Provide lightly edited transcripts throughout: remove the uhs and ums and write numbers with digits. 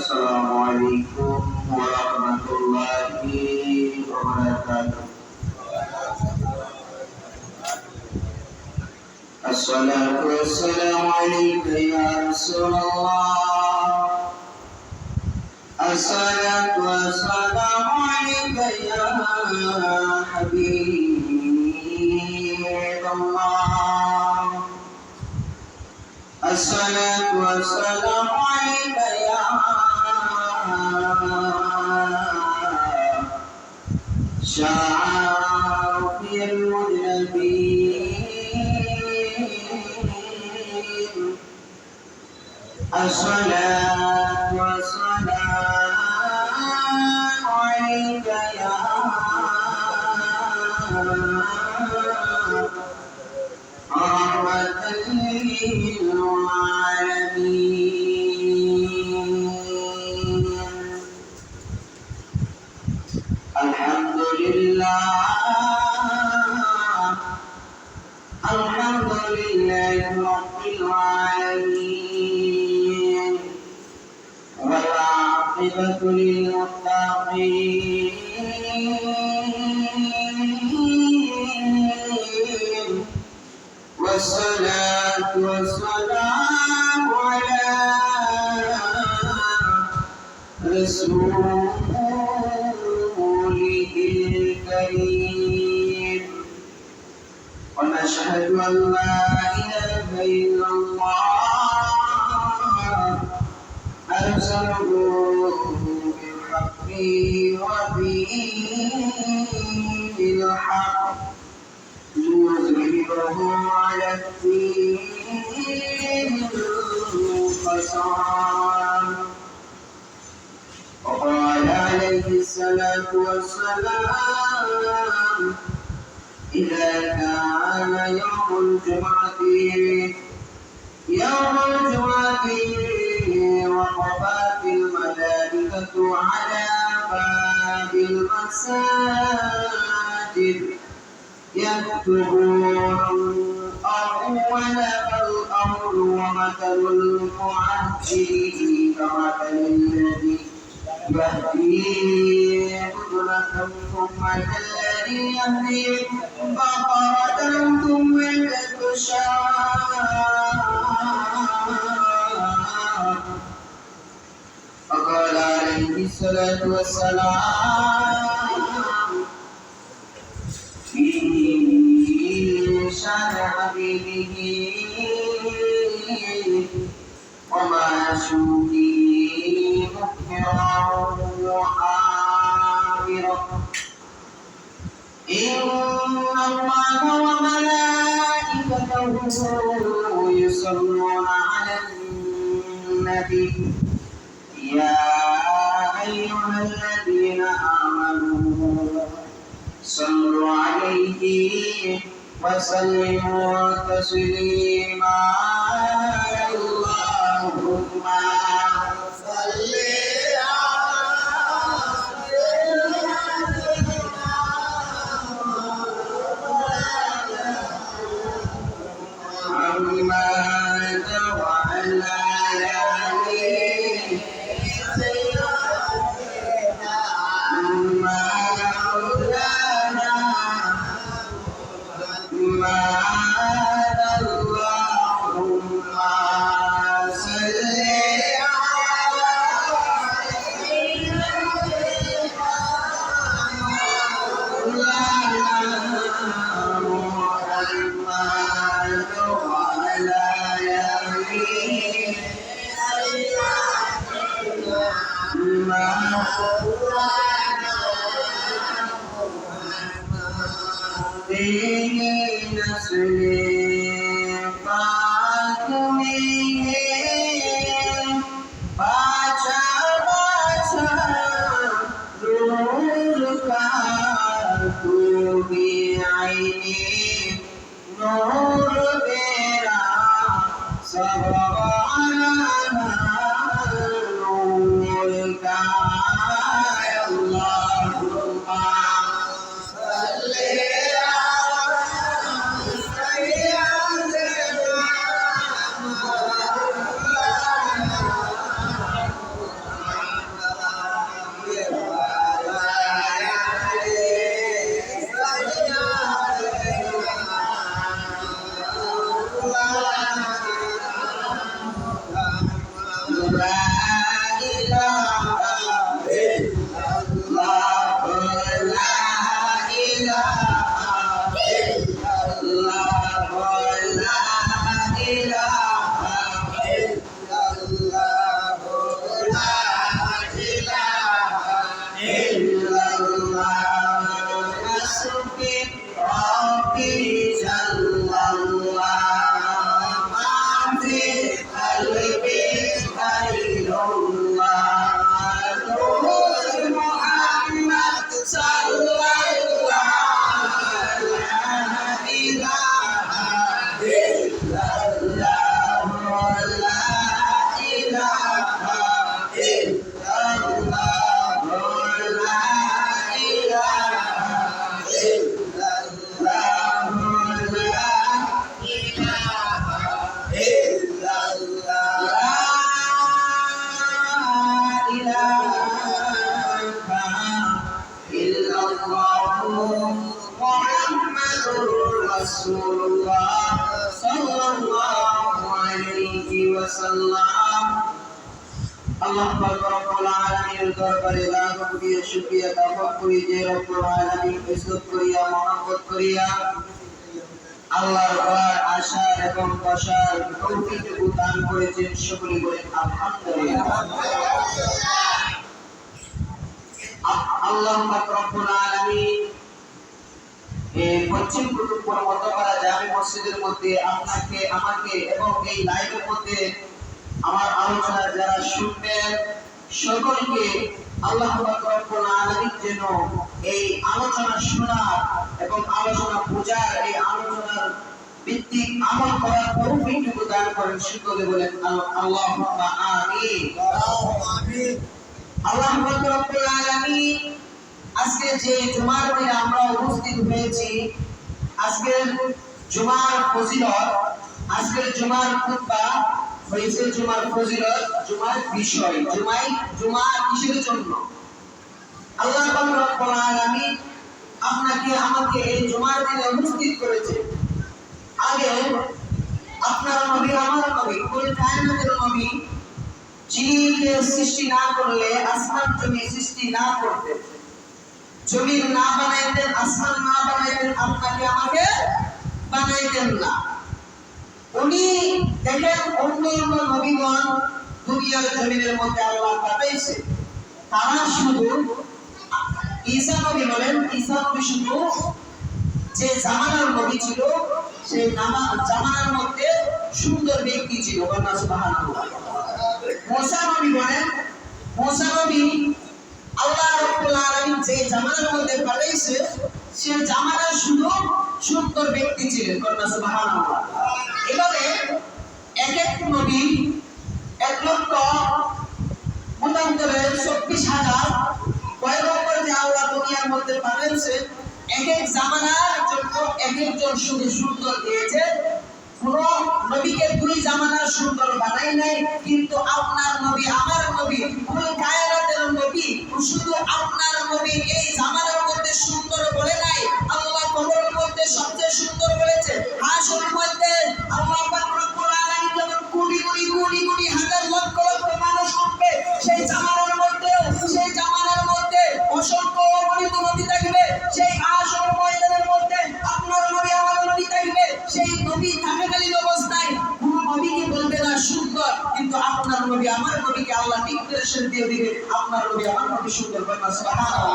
السلام عليكم ورحمة الله وبركاته. الصلاة والسلام عليك يا رسول الله. الصلاة والسلام عليك يا حبيب الله. الصلاة والسلام عليك يا شافي المذنبين. الصلاة والسلام عليك يا رحمة للعالمين. الحمد لله الحمد لله رب العالمين، والعاقبة للمتقين، والصلاة والسلام على رسوله الكريم. ونشهد أن لا إله إلا الله أرسله بالحق ودين الحق ليظهره على الدين القصار. وقال عليه الصلاة والسلام: إذا كان يوم الجمعة وقفت الملائكة على باب المساجد يكتبون أول الأمر، ومثل المعجل كمثل الذي يهدي قدرة ثم الذي يهدي بقرة ثم تشاء. فقال عليه الصلاة والسلام في شان حبيبه وما شوقي مكرا وآمرا: إن الله وملائكته يصلون على النبي يا أيها الذين آمنوا صلوا عليه وسلموا تسليما. اللهم صل محمد وعلى آله مولانا محمد. اللهم صل नूर तेरा सब नूर का وسلم আল্লাহ পাক রব্বুল আলামিনের দরবারে লাখ কোটি শুকরিয়া জ্ঞাপন করি যে রব্বুল আলামিন ইজ্জত করিয়া মহব্বত করিয়া আল্লাহর ঘর আসার এবং বসার তৌফিক দান করেছেন। সকলে বলেন আলহামদুলিল্লাহ। আল্লাহ পাক রব্বুল আলামিন এই পশ্চিম কুতুবপুর মধ্যপাড়া জামি মসজিদের মধ্যে আপনাকে আমাকে এবং এই লাইভের মধ্যে আমার আলোচনা যারা শুনবেন সকলকে আল্লাহ পাক রব্বুল আলামিন যেন এই আলোচনা শোনার এবং আলোচনা বোঝার এই আলোচনার ভিত্তিক আমল করার তৌফিক দান করেন। সকলে বলেন আল্লাহুম্মা আমিন। আল্লাহ পাক রব্বুল আলামিন আজকে যে জুমার দিনে আমরা উপস্থিত হয়েছি, আজকের জুমার ফজিলত, আজকের জুমার খুতবা হয়েছে জুমার ফজিলত, জুমার বিষয়, জুমা কিসের জন্য আল্লাহ পাক রব্বুল আলামিন আপনাকে আমাকে এই জুমার দিনে উপস্থিত করেছে। আগে আপনার নবী আমার নবী কুল কায়নাতের নবী যিনি সৃষ্টি না করলে আসমান জমি সৃষ্টি না করতেন, জমিন না বানাইতেন, আসমান না বানাইতেন, আপনাকে আমাকে বানাইতেন না। উনি দেখেন অন্য অন্য নবীগণ দুনিয়ার জমিনের মধ্যে আল্লাহ পাঠাইছে, তারা শুধু ঈসা নবী বলেন, ঈসা নবী শুধু যে জামানার নবী ছিল সেই জামানার মধ্যে সুন্দর ব্যক্তি ছিল। সুবহানাল্লাহ। মুসা নবী বলেন, মুসা নবী আল্লাহ রাব্বুল আলামিন যে জামানার মধ্যে পাঠাইছে সে জামানার শুধু সুন্দর ব্যক্তি ছিলেন। সুবহানাল্লাহ। এভাবে এক এক নবী 1,24,000 পয়গম্বর যে আল্লাহ দুনিয়ার মধ্যে পাঠিয়েছে, এক এক জামানার জন্য এক একজন শুধু সুন্দর দিয়েছে। কোন নবীকে দুই জামানার সুন্দর বানাই নাই, কিন্তু আপনার নবী আমার নবী কুল কায়নাতের নবী শুধু আপনার নবী এই জামানার মধ্যে সুন্দর বলে নাই, আল্লাহ কবরের মধ্যে সবচেয়ে সুন্দর বলেছে। হাসরের মধ্যে আল্লাহ পাক রব্বুল আলামিন যখন কোটি কোটি কোটি কোটি হাজার লক্ষ লক্ষ মানুষ উঠবে, সেই জামানার মধ্যে অসংখ্য অগণিত নবী থাকবে। সেই হাসরের ময়দানের মধ্যে আপনার নবী আমার নবী থাকবে। সেই নবী থাকাকালীন অবস্থায় কোন নবীকে বলবে না সুন্দর, কিন্তু আপনার নবী আমার নবীকে আল্লাহ ডিক্লারেশন দিয়ে দিবে আপনার নবী আমার নবী সুন্দর। সুবহানাল্লাহ।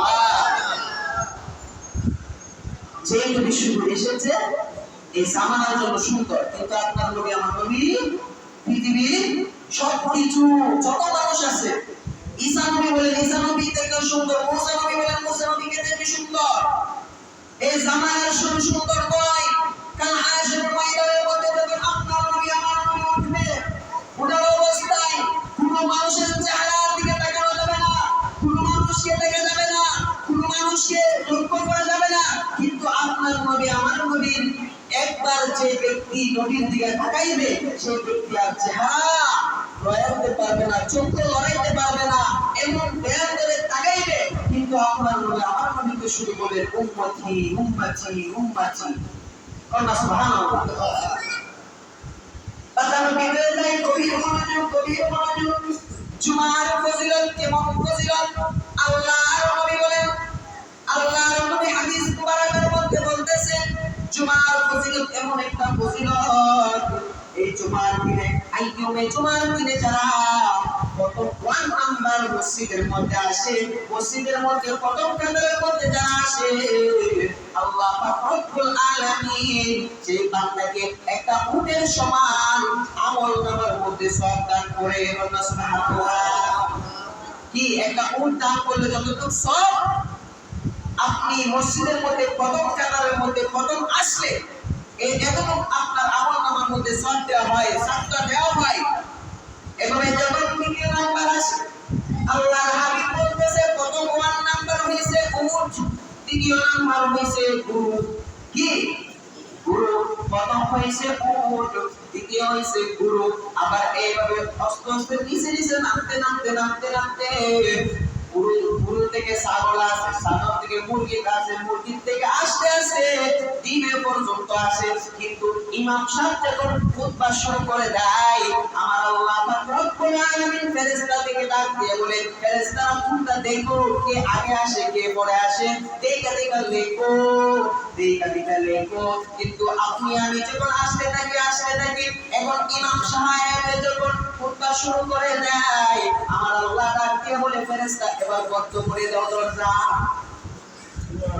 যে নবী শুধু এসেছে এই জামানার জন্য সুন্দর, কিন্তু আপনার নবী আমার নবী পৃথিবীর সবকিছু যত মানুষ আছে, ঈসা নবী বলেন ঈসা নবী থেকে সুন্দর, মুসা নবী বলেন মুসা নবীকে থেকে সুন্দর। এই জামানার শুধু সুন্দর নয়, কাল হাসরের ময়দানের মধ্যে যখন আপনার নবী আমার নবী উঠবে, ওঠার অবস্থায় কোনো মানুষের চেহারার দিকে তাকানো যাবে না, কোনো মানুষকে দেখা যাবে না, কোনো মানুষকে লক্ষ্য করা যাবে না, কিন্তু আপনার নবী আমার নবীর একবার যে ব্যক্তি নবীর দিকে তাকাইবে সেই ব্যক্তি আর চেহারা লড়াইতে পারবে না, চোখ লড়াইতে পারবে না, এমন বেয়ান করে তাকাইবে, কিন্তু আপনার নবী আমার নবীকে শুরু করে উম্মতি উম্মতি উম্মতি। সুবহানাল্লাহ। বাতানো বিবে যাই গভীর মনোযোগ। জুমার ফজিলত কেমন ফজিলত আল্লাহর নবী বলেন, আল্লাহর নবী হাদিস মুবারকের মধ্যে বলতেছেন জুমার ফজিলত এমন একটা ফজিলত, এই জুমার দিনে জুমার দিনে যারা প্রথম 1 নাম্বার মসজিদের মধ্যে আসে, মসজিদের মধ্যে প্রথম কাতারের মধ্যে যারা আসে, আল্লাহ পাক রব্বুল আলামিন সেই বান্দাকে একটা উটের সমান আমলনামার মধ্যে সওয়াব দান করে। সুবহানাল্লাহ। কি একটা উট দান করলে যতটুকু সওয়াব, আপনি মসজিদের মধ্যে প্রথম কাতারের মধ্যে প্রথম আসলে এই এতটুকু আপনার আমলনামার মধ্যে সওয়াব দেওয়া হয়, সাতটা দেওয়া হয়। এভাবে যখন দ্বিতীয় নাম্বার আসে, আল্লাহর হাবিব বলতেছে প্রথম 1 নাম্বার হইছে উট, দ্বিতীয় নাম্বার হইছে গুরু। কি গুরু? প্রথম হইছে উট, দ্বিতীয় হইছে গুরু। আবার এইভাবে আস্তে আস্তে নিচে নিচে নামতে নামতে নামতে নামতে গরু থেকে ছাগল আসে, ছাগল থেকে মুরগি আসে, মুরগির থেকে আস্তে আস্তে ডিমে পর্যন্ত আসে। কিন্তু ইমাম সাহেব যখন খুতবা শুরু করে দেয়, আমার আল্লাহ পাক রব্বুল আলামিন ফেরেশতাদেরকে ডাক দিয়ে বলে, ফেরেশতারা তোমরা দেখো কে আগে আসে কে পরে আসে, দেখা দেখা লেখো, দেখা দেখা লেখো। কিন্তু আপনি আমি যখন আসতে থাকি এখন ইমাম সাহেব যখন খুতবা শুরু করে দেয়, আমার আল্লাহ ডাক দিয়ে বলে, ফেরেশতা এবার বন্ধ করে দাও দরজা,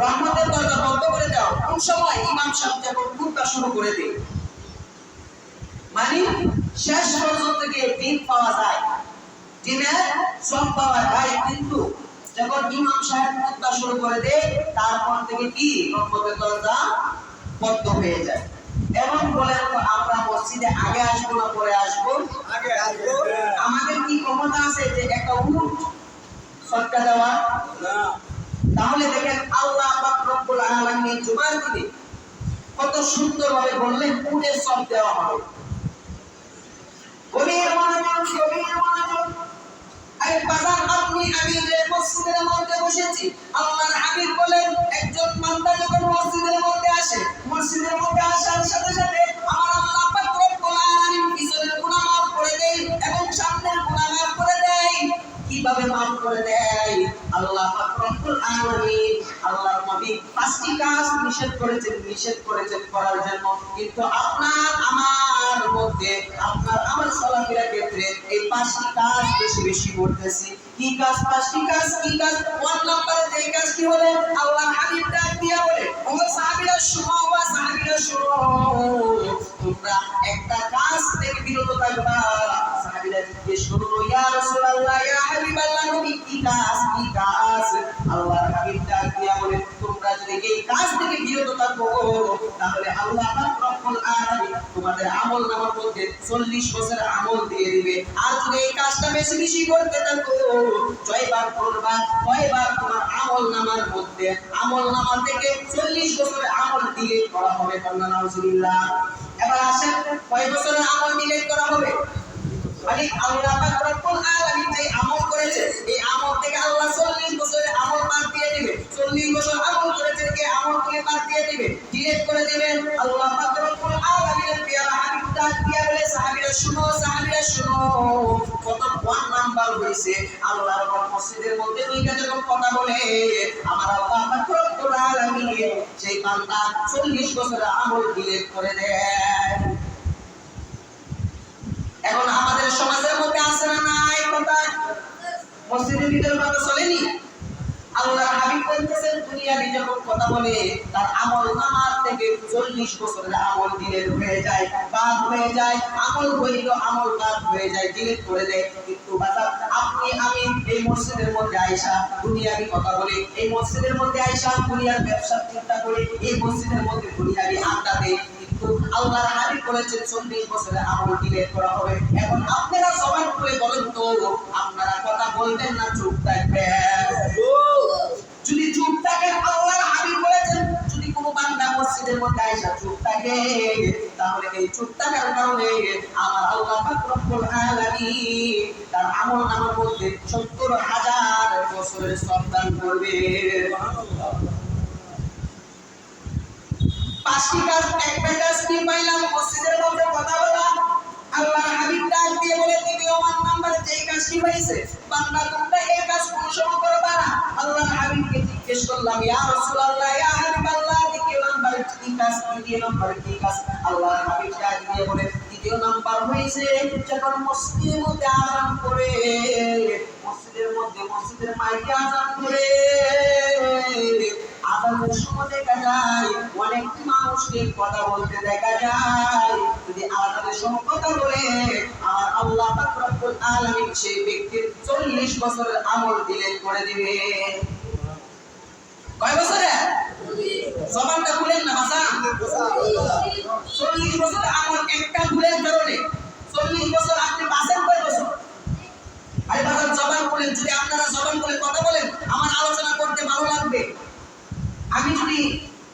রহমতের দরজা বন্ধ করে দাও। কোন সময়? ইমাম সাহেব যখন খুতবা শুরু করে দেয়, মানে শেষ পর্যন্ত গিয়ে দিন পাওয়া যায়, দিনের সব পাওয়া যায়। কিন্তু যখন ইমাম সাহেব খুতবা শুরু করে দেয়, তারপর থেকে কি রহমতের দরজা বন্ধ হয়ে যায়। এবং বলেন তো আমরা মসজিদে আগে আসবো না পরে আসবো? আগে আসবো। আমাদের কি ক্ষমতা আছে যে একটা উট সদকা দেওয়া? না। তাহলে দেখেন আল্লাহ পাক রব্বুল আলামিন জুমার দিনে কত সুন্দরভাবে বললেন উটের সব দেওয়া হবে। গভীর মনোযোগ। আরে বাজার আপনি আমি যে মসজিদের মধ্যে বসেছি, আল্লাহর হাবিব বলেন একজন বান্দা যখন মসজিদের মধ্যে আসে, মসজিদের মধ্যে আসার সাথে সাথে আমার আল্লাহ পাক রব্বুল আলামিন পিছনের গুনাহ মাফ করে দেয় এবং সামনের গুনাহ মাফ করে দেয়। কিভাবে মাফ করে দেয়? আল্লাহ পাক রব্বুল আলামিন আল্লাহর নবী পাঁচটি কাজ নিষেধ করেছেন করার জন্য, কিন্তু আপনার আমার মধ্যে আপনার আমার চলাফেরার ক্ষেত্রে এই পাঁচটি কাজ বেশি বেশি করতেছি। কি কাজ? পাঁচটি কাজ। কি কাজ? ওয়ান নাম্বারে যে কাজটি হলো আল্লাহর হাবিব ডাক দিয়া বলে, ও সাহাবীরা শুনো, তোমরা একটা কাজ থেকে বিরত থাকবা। সাহাবীরা জিজ্ঞেস করলো, ইয়া রাসূলুল্লাহ, ইয়া হাবিবাল্লাহ, নবী কি কাজ? কি কাজ? আল্লাহর হাবিব ডাক দিয়া বলে, তোমরা যদি এই কাজ থেকে বিরত থাকো তাহলে আল্লাহ পাক রব্বুল আলামিন তোমাদের আমলনামার মধ্যে 40 বছরের আমল দিয়ে দিবে। আর যদি এই কাজটা বেশি বেশি করতে থাকো, জয়বার করবা, কয়বার তোমার আমলনামার মধ্যে আমলনামা থেকে 40 বছরের আমল ডিলিট করা হবে। আলহামদুলিল্লাহ। এবার আসেন, কয় বছরের আমল ডিলিট করা হবে? মানে আল্লাহ পাক রব্বুল আলামিন যে আমল করেছে, এই আমল থেকে আল্লাহ 40 বছরের আমল বাদ দিয়ে দিবে। 40 বছর আমল করেছেন, এই আমলগুলো বাদ দিয়ে দিবে, ডিলিট করে দিবেন। আল্লাহ পাক রব্বুল আলামিনের পেয়ারা হাবিব ডাক দিয়া বলে, সাহাবীরা শুনো, কত ওয়ান নাম্বার হইছে আল্লাহর মসজিদের মধ্যে দুইটা যখন কথা বলে, আমার আল্লাহ পাক রব্বুল আলামিন সেই বান্দা 40 বছরের আমল ডিলিট করে দেয়। এখন আমাদের সমাজের মধ্যে আছে না নাই কথা? মসজিদের ভিতরে কথা চলেনি? আল্লাহর হাবিব বলতেছেন দুনিয়াবি যখন কথা বলে তার আমলনামার থেকে 40 বছরের আমল ডিলিট হয়ে যায়, বাদ হয়ে যায়। আমল হইল আমল বাদ হয়ে যায়, ডিলিট করে দেয়। কিন্তু বাবা আপনি আমি এই মসজিদের মধ্যে আয়েশা দুনিয়াবি কথা বলি, এই মসজিদের মধ্যে আয়েশা দুনিয়ার ব্যবসা চিন্তা করি, এই মসজিদের মধ্যে দুনিয়াবি আড্ডা দেই, কিন্তু আল্লাহর হাবিব বলেছেন 40 বছরের আমল ডিলিট করা হবে। এখন আপনারা জবান খুলে বলেন তো, আপনারা কথা বলবেন না চুপ থাকবেন? যদি চুপ থাকেন, আল্লাহর হাবিব বলেছেন যদি কোনো বান্দা মসজিদের মধ্যে আয়েশা চুপ থাকে, তাহলে এই চুপ থাকার কারণে আমার আল্লাহ পাক রব্বুল আলামিন তার আমলনামার মধ্যে 70,000 বছরের সওয়াব দান করবে। সুবহানাল্লাহ। পাঁচটি কাজ, একটা কাজ কি পাইলাম? মসজিদের মধ্যে কথা বলা। আল্লাহর হাবিব ডাক দিয়ে বলে, দ্বিতীয় ওয়ান নাম্বারে যে কাজটি হয়েছে, বান্দা তোমরা এই কাজ কোন সময় করবা না। আল্লাহর হাবিবকে জিজ্ঞেস করলাম, ইয়া রাসূলুল্লাহ, ইয়া হাবিবাল্লাহ, দ্বিতীয় নাম্বারে কি কাজ? তৃতীয় নাম্বারে কি কাজ? আল্লাহর হাবিব ডাক দিয়ে বলে, দ্বিতীয় নাম্বার হয়েছে যখন মসজিদের মধ্যে আযান করে, মসজিদের মাইকে আযান করে, আযানের সময় দেখা যায় অনেক মানুষকে কথা বলতে দেখা যায়। যদি আযানের সময় কথা বলে, আমার আল্লাহ পাক রব্বুল আলামিন সেই ব্যক্তির 40 বছরের আমল ডিলিট করে দিবে। কয় বছরে? জবানটা খুলেন না ভাষা। 40 বছরের আমল একটা ভুলের কারণে 40 বছর আপনি বাঁচেন কয় বছর? আরে বাজার জবান খুলেন। যদি আপনারা জবান খুলে কথা বলেন, আমার আলোচনা করতে ভালো লাগবে। আমি যদি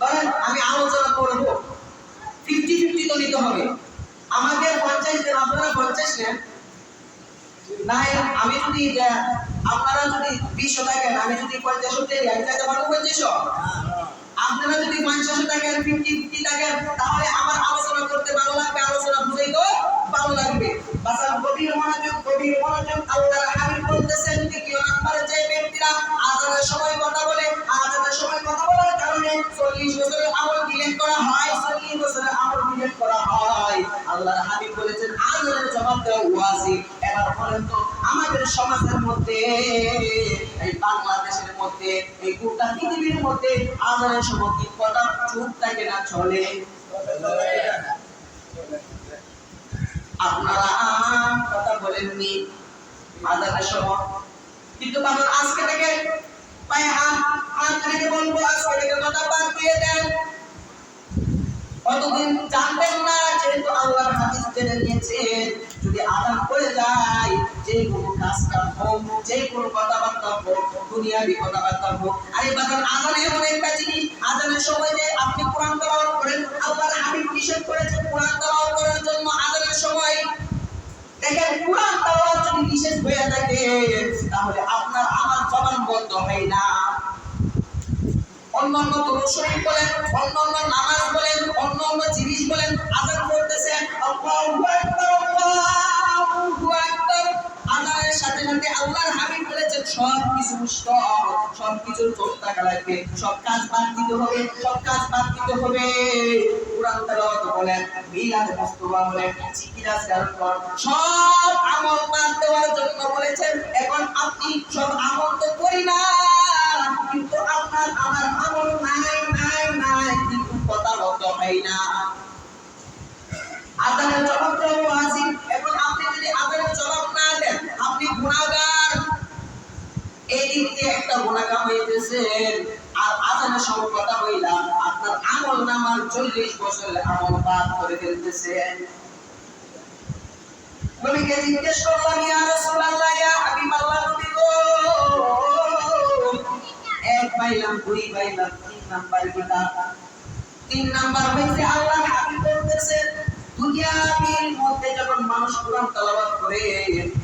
ধরেন আমি আলোচনা করব, 50-50 তো নিতে হবে। আমাদের 50 দেন, আপনারা 50 নেন, নাই আমি যদি আপনারা যদি 20 টাকা আমি যদি 50 টাকা আমি চাইতে পারবো 50। আপনারা যদি 50 টাকা 50 টাকা তাহলে আমার আলোচনা করতে ভালো লাগবে, আলোচনা বুঝাইতে ভালো লাগবে। বাসার গভীর মনোযোগ আল্লাহর হাবিব বলতেছেন দ্বিতীয় নম্বরে যে ব্যক্তিরা আযানের সময় কথা বলে, আযানের সময় কথা বলার কারণে 40 বছরের আমল ডিলিট করা হয়, 40 বছরের আমল ডিলিট করা হয়। আল্লাহর হাবিব বলেছেন আযানের জবাব দেওয়া ওয়াজিব। এবার বলেন তো আমাদের সমাজের মধ্যে, এই বাংলাদেশের মধ্যে, এই গোটা পৃথিবীর মধ্যে আযানের সময় কি কথা চুপ থাকে না চলে? আপনারা কথা বলেননি আযানের সময়, কিন্তু বাবা আজকে থেকে পায়ে হাত রেখে বলবো আজকে থেকে কথা বাদ দিয়ে দেন। কতদিন জানবেন না, যেহেতু আল্লাহর হাদিস জেনে নিয়েছেন যদি আযান করে যায় যে কোনো কাজটা হোক, যে কোনো কথাবার্তা হোক, দুনিয়াবি কথাবার্তা হোক, আরে বাজার আযান এমন একটা জিনিস, আযানের সময় যে আপনি কোরআন তেলাওয়াত করেন, আল্লাহর হাবিব নিষেধ করেছেন কোরআন তেলাওয়াত করার জন্য আযানের সময়। দেখেন কোরআন তেলাওয়াত যদি নিষেধ হয়ে থাকে তাহলে আপনার আমার জবান বন্ধ হয় না। অন্যান্য দরুদ শরীফ বলেন, অন্যান্য নামাজ বলেন, অন্যান্য জিনিস বলেন, আযান করতেছে আল্লাহু আকবার আল্লাহু আকবার, আযানের সাথে সাথে আল্লাহর হাবিব বলেছেন সবকিছু চোখ থাকা লাগবে, সব কাজ বাদ দিতে হবে, সব কাজ বাদ দিতে হবে। কোরআন তেলাওয়াত বলেন, মিলাদ মুস্তাফা বলেন, জিকির আজকার সব আমল বাদ দেওয়ার জন্য বলেছেন। এখন আপনি সব আমল তো করি না, কিন্তু আপনার আমার আমল নাই কিন্তু কথা বলতে হয় না। আযানের জবাব দেওয়া ওয়াজিব। এখন আপনি যদি আযানের জবাব না দেন আপনি গুনাহগার। এই দিক দিয়ে একটা গুনাহ কামাইতেছেন, আর আযানের সময় কথা বইলা আপনার আমল নামার 40 বছরের আমল বাদ করে ফেলতেছেন। নবীকে জিজ্ঞেস করলাম ইয়া রাসূলুল্লাহ ইয়া হাবিবাল্লাহ, নবী গো এক পাইলাম, দুই পাইলাম, 3 নাম্বার কিতাব, 3 নাম্বার হইছে আল্লাহর হাবিব বলতেছেন দুনিয়ার মধ্যে যখন মানুষ কোরআন তেলাওয়াত করে,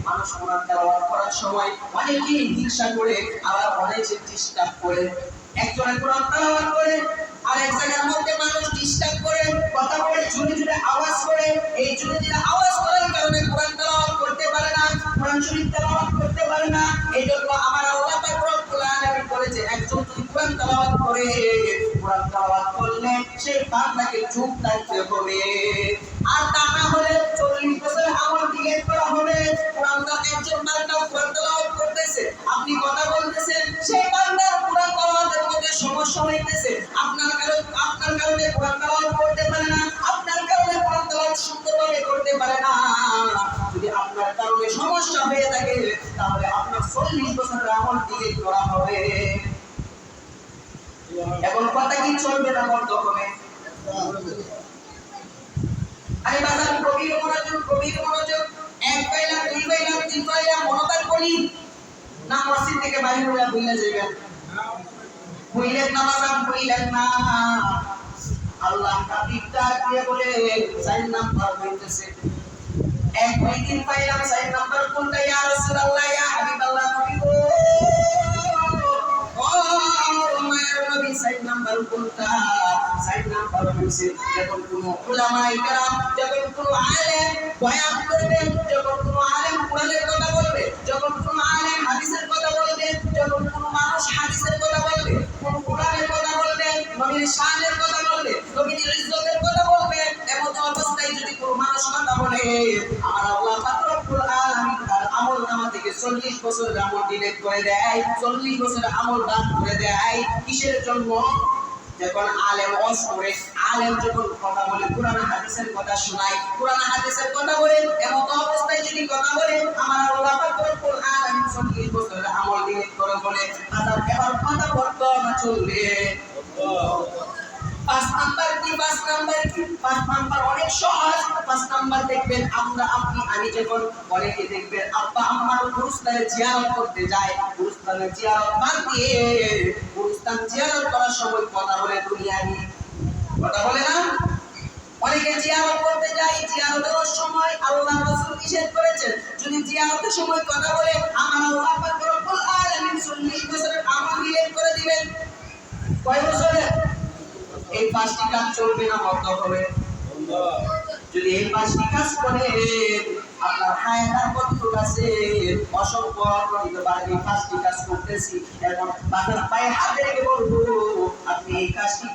মানুষ কোরআন তেলাওয়াত করার সময় অনেকে হিংসা করে, আবার অনেকে ডিস্টার্ব করে। একজনে কোরআন তেলাওয়াত করে আর এক জায়গার মধ্যে মানুষ ডিস্টার্ব করে, কথা বলে, জোরে জোরে আওয়াজ করে। এই জোরে জোরে আওয়াজ করার কারণে কোরআন তেলাওয়াত করতে পারে না, কোরআন শরীফ তেলাওয়াত করতে পারে না। এইজন্য আমার আল্লাহ পাক রব্বুল আলামিন বলেছে একজন যদি কোরআন তেলাওয়াত করে, কোরআন তেলাওয়াত করলে সেই বান্দাকে চুপ থাকতে হবে, আর তা না হলে 40 বছর আমল ডিলিট করা হবে। কোরআন একজন বান্দা কোরআন তেলাওয়াত করতেছে, আপনি কথা বলতেছেন, সেই বান্দার কোরআন তেলাওয়াতের মধ্যে সমস্যা হইতেছে, আপনার কারণে কোরআন তেলাওয়াত করতে পারে না, আপনার কারণে কোরআন তেলাওয়াত সুন্দরভাবে করতে পারে না। যদি আপনার কারণে সমস্যা হয়ে থাকে তাহলে আপনার 40 বছরের আমল ডিলিট করা হবে। এখন কথা কি চলবে না বন্ধ হবে? আরে বাজার গভীর মনোযোগ, এক পাইলাম, দুই পাইলাম, 3 পাইলাম, মনোযোগ করি না। মসজিদ থেকে বাইরে হয়ে ভুলে যাবেন, ভুলেন না বাজার, ভুলেন না। আল্লাহ হাবিবটা দিয়ে বলে 4 নাম্বার হইতেছে, এক দুই 3 পাইলাম, 4 নাম্বার কোনটা ইয়া রাসূলুল্লাহ ইয়া হাবিবাল্লাহ, নবী গো ও মায়ের নবী 4 নাম্বার কোনটা? 4 নাম্বার হইছে যখন কোনো উলামায়ে কেরাম, যখন কোনো আলেম বয়ান করবে, যখন কোনো আলেম কোরআনের কথা বলবে, যখন কোনো আলেম হাদিসের কথা বলবে, যখন কোনো মানুষ হাদিসের কথা বলবে, কোনো কোরআনের কথা বলবে, নবীর শানের কথা বলবে, নবীর ইজ্জতের কথা বলবে, এমন অবস্থায় যদি কোনো মানুষ কথা বলে, আমার আল্লাহ পাক রব্বুল আলামিন তার আমলনামা থেকে 40 বছরের আমল ডিলিট করে দেয়, 40 বছরের আমল বাদ করে দেয়। কিসের জন্য? যখন আলেম ওয়াজ করে, আলেম যখন কথা বলে, কোরআন হাদিসের কথা শোনায়, কোরআন হাদিসের কথা বলে, এমন অবস্থায় যদি কথা বলে আমার আল্লাহ পাক রব্বুল আলামিন 40 বছরের আমল ডিলিট করে বলে, আবার এবার কথা বলতে না চলবে। 5 নাম্বার কি? 5 নাম্বার অনেক সহজ। 5 নাম্বার দেখবেন আপনি আমি যখন অনেকে দেখবেন আব্বা আম্মার গুরুস্থানে জিয়ারত করতে যায়, গুরুস্থানে জিয়ারত বাদ দিয়ে গুরুস্থান জিয়ারত করার সময় কথা বলে দুনিয়াবি কথা বলে না। অনেকে জিয়ারত করতে যায়, জিয়ারত দেওয়ার সময় আল্লাহ রাসূল নিষেধ করেছেন। যদি জিয়ারতের সময় কথা বলে আমার আল্লাহ পাক রব্বুল আলামিন 40 বছরের আমল ডিলিট করে দিবেন। কয় বছরে? এই 5টি কাজ চলবে না, বন্ধ হবে। যদি এই 5টি কাজ করে আপনার হায়াত কতটুকু আছে? অসংখ্য দিতে পারে। এই 5টি কাজ করতেছি, এখন বাজার পায়ে হাতে রেখে বলবো আপনি এই 5টি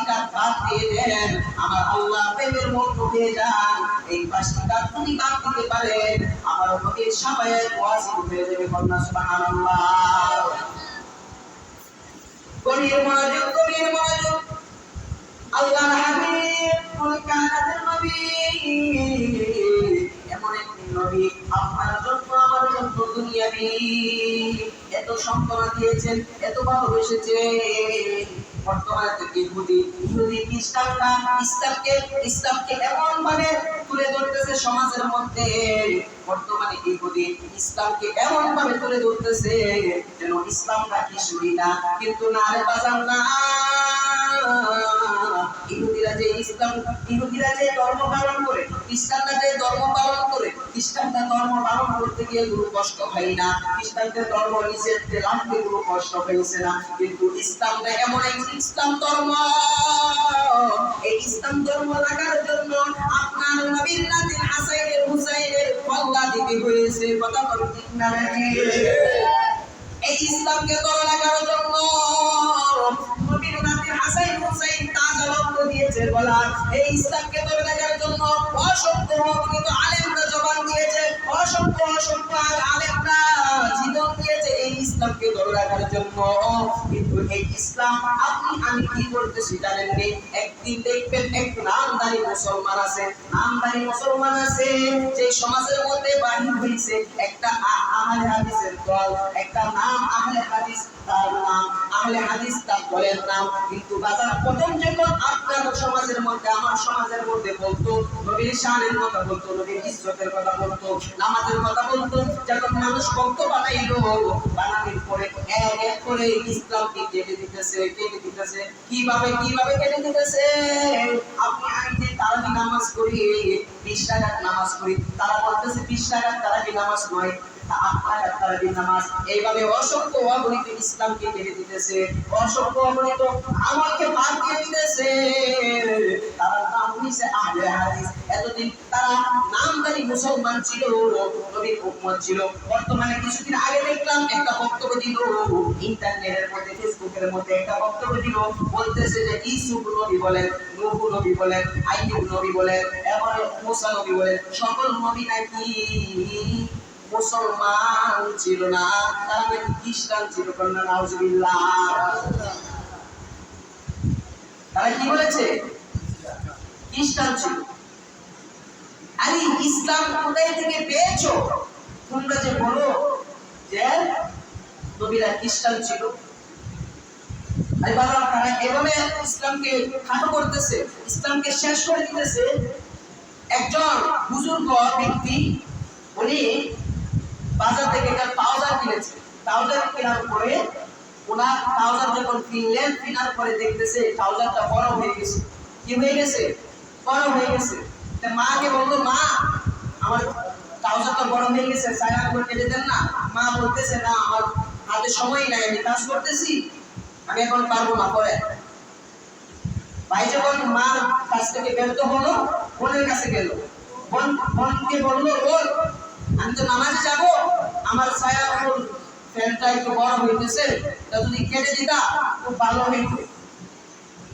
কাজ বাদ দিয়ে দেন, আমার আল্লাহ প্রেমের মধ্যে হয়ে যান। এই 5টি কাজ তুমি বাদ দিতে পারেন, আমার নবীর শাফায়াত ওয়াজিব হয়ে যাবে। কন্যা সুবহানাল্লাহ। গভীর মনোযোগ, গভীর মনোযোগ। আল্লাহর হাবিব কায়নাতের নবী, এমন একটি নবী আপনার জন্য আমার জন্য দুনিয়াবি এত সম্মান দিয়েছেন, এত ভালোবেসেছে। বর্তমানে তো ইহুদি ইসলামকে এমন ভাবে তুলে ধরতেছে সমাজের মধ্যে। বর্তমানে ইহুদি ইসলামকে এমন ভাবে তুলে ধরতেছে যেন ইসলামটা কিছুই না। কিন্তু না রে বাজার না, ইহুদিরা যে ধর্ম পালন করে, খ্রিস্টানরা যে ধর্ম পালন করে, খ্রিস্টানরা ধর্ম পালন করতে গিয়ে কোনো কষ্ট হয় না, খ্রিস্টানদের ধর্ম নিষেধে লাগতে কোনো কষ্ট হয়েছে না। কিন্তু ইসলামটা এমন এক ইসলাম ধর্ম, এই ইসলাম ধর্ম লাগার জন্য আপনার নবীর নাতি হাসাইনের হুসাইনের কল্লা দিতে হয়েছে। কথা বলুন ঠিক না? এই ইসলামকে ধরে লাগার জন্য নবীর নাতি হাসাইন হুসাইন তাজা রক্ত দিয়েছে বলা। এই ইসলামকে ধরে লাগার জন্য অসংখ্য অগণিত আলেমরা জবান দিয়েছে, অসংখ্য আলেমরা জীবন দিয়েছে এই ইসলামকে ধরে রাখার জন্য। কিন্তু এই ইসলাম আপনি আমি কি করতেছি জানেন? একদিন দেখবেন এক নামদারি মুসলমান আছে যে সমাজের মধ্যে বাহির হয়েছে একটা আহলে হাদিসের দল, একটা নাম আহলে হাদিস, তার নাম আহলে হাদিস, তার দলের নাম। কিন্তু বাজার প্রথম যখন আপনার সমাজের মধ্যে, আমার সমাজের মধ্যে বলতো নবীর শানের কথা বলতো, নবীর ইজ্জতের কথা বলতো, নামাজের কথা বলতো, যখন মানুষ ভক্ত বানাইলো, বানানোর পরে এক এক করে ইসলামকে কেটে দিতেছে। কিভাবে কেটে দিতেছে? আপনি আমি যে তারাবি নামাজ করি, 20 রাকাত নামাজ করি, তারা বলতেছে 20 রাকাত তারাবি নামাজ নয়, এইভাবে অসংখ্য অগণিত ইসলামকে কেটে দিতেছে, অসংখ্য অগণিত আমলকে বাদ দিয়ে দিতেছে। তারা নাম হইছে আহলে হাদিস। এতদিন তারা নামদারি মুসলমান ছিল, নবীর উম্মত ছিল। বর্তমানে কিছুদিন আগে দেখলাম একটা বক্তব্য দিল ইন্টারনেটের মধ্যে, ফেসবুকের মধ্যে একটা বক্তব্য দিল, বলতেছে যে ইউসুফ নবী বলেন, নূহ নবী বলেন, আইয়ুব নবী বলেন, এবং মুসা নবী বলেন, সকল নবী নাকি মুসলমান ছিল না, তারা নাকি খ্রিস্টান ছিল। কন্যা নাউজুবিল্লাহ। তারা কি বলেছে? খ্রিস্টান ছিল। আরে ইসলাম কোথায় থেকে পেয়েছো? তোমরা যে বলো যে নবীরা খ্রিস্টান ছিল। আর বাবা তারা এভাবে ইসলামকে খাটো করতেছে, ইসলামকে শেষ করে দিতেছে। একজন বুজুর্গ ব্যক্তি, উনি বাজার থেকে একটা ট্রাউজার কিনেছে। ট্রাউজার কেনার পরে ওনার ট্রাউজার যখন কিনলেন, কেনার পরে দেখতেছে ট্রাউজারটা বড় হয়ে গেছে। কি হয়ে গেছে? বড় হয়ে গেছে। মাকে বললো, মা আমার ট্রাউজারটা বড় হয়ে গেছে, সাইরা করে কেটে দেন না। মা বলতেছে, না আমার হাতে সময় নাই, আমি কাজ করতেছি, আমি এখন পারবো না, পরে। ভাই যখন মার কাছ থেকে ব্যর্থ হলো, বোনের কাছে গেল, বোনকে বললো, বোন আমি তো নামাজে যাব, আমার ছায়া ফ্যানটা একটু বড় হইতেছে, তা যদি কেটে দিতা খুব ভালো হইতো।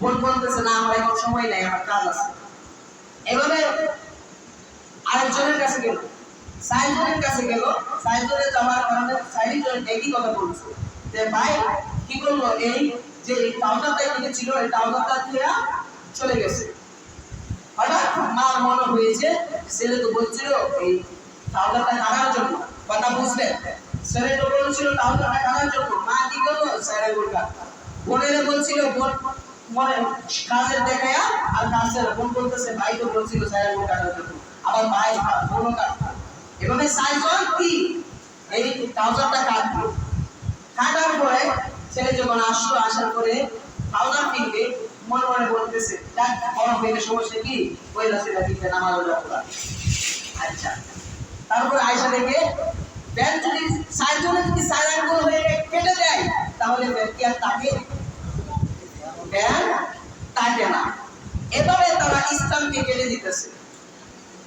বোন বলতেছে, না আমার এখন সময় নাই, আমার কাজ আছে। এভাবে আরেকজনের কাছে গেল, সাইজনের কাছে গেল। সাইজনে যাওয়ার কারণে সাইজন একই কথা বলছে যে ভাই কি করলো, এই যে ট্রাউজারটা কিনেছিল এই ট্রাউজারটা দিয়ে চলে গেছে। হঠাৎ মার মনে হয়েছে, ছেলে তো বলছিল এই ট্রাউজারটা কাটার জন্য, কথা বুঝলেন? ছেলে তো বলছিল ট্রাউজারটা কাটার জন্য, মা কি করলো, সাইরা গোলকা বোনের বলছিল, বোন মনে কাজের দেখায়া, আর কাজের বোন বলতেছে ভাই তো বলছিল সাইরা গোল কাটার জন্য, আবার ভাই বোনও কাটলো। এভাবে সাইজন কি এই ট্রাউজারটা কাটলো। কাটার পরে ছেলে যখন আসলো, আসার পরে ট্রাউজার কিনবে, মনে মনে বলতেছে বড় হইলে সমস্যা কি, ওই রাস্তাটা দিতে নামাজ। আচ্ছা তারপরে আয়সা দেখে ব্যাট যদি 4 জনে যদি 4 আঙ্গুল হয়ে কেটে দেয় তাহলে ব্যাট কি আর তাকে ব্যাট তাকে না। এভাবে তারা ইসলামকে কেটে দিতেছে,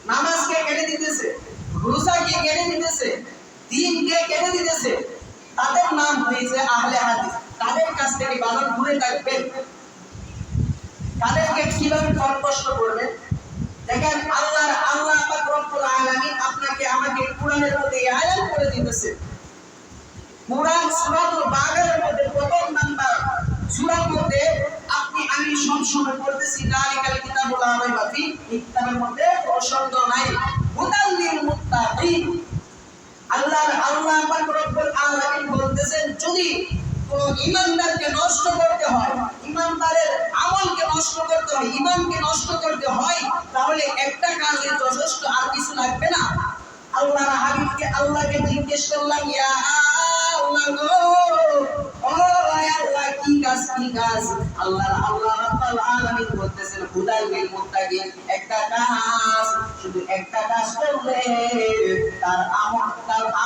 নামাজকে কেটে দিতেছে, রোজাকে কেটে দিতেছে, দ্বীনকে কেটে দিতেছে। তাদের নাম হয়েছে আহলে হাদিস। তাদের কাছ থেকে বাজার দূরে থাকবেন। তাদেরকে কিভাবে কষ্ট করবেন? দেখেন আল্লাহ পাক রব্বুল আলামিন আপনাকে আমাকে কোরআনের মধ্যে আয়াত করে দিতেছে। কোরআন সূরাতুল বাকারার মধ্যে প্রথম নাম্বার সূরার মধ্যে আমি সব সময় পড়তেছি যালিকাল কিতাবুল লা রাইবা ফি, এই কিতাবের মধ্যে কোনো সন্দেহ নাই, হুদাল লিল মুত্তাকিন। আল্লাহ পাক রব্বুল আলামিন বলতেছেন যদি কোন ঈমানদারকে নষ্ট করতে হয়, ঈমানদারের আমলকে নষ্ট করতে হয়, ঈমানকে নষ্ট করতে হয়, তাহলে একটা কাজই যথেষ্ট, আর কিছু লাগবে না। আল্লাহর হাবিবকে আল্লাহকে জিজ্ঞেস করলাম, ইয়া আল্লাহ গো, ও আল্লাহ কি কাজ? আল্লাহ রাব্বুল আলামিন বলতেছেন হুদাল লিল মুত্তাকিন, একটা কাজ, শুধু একটা কাজ করলে তার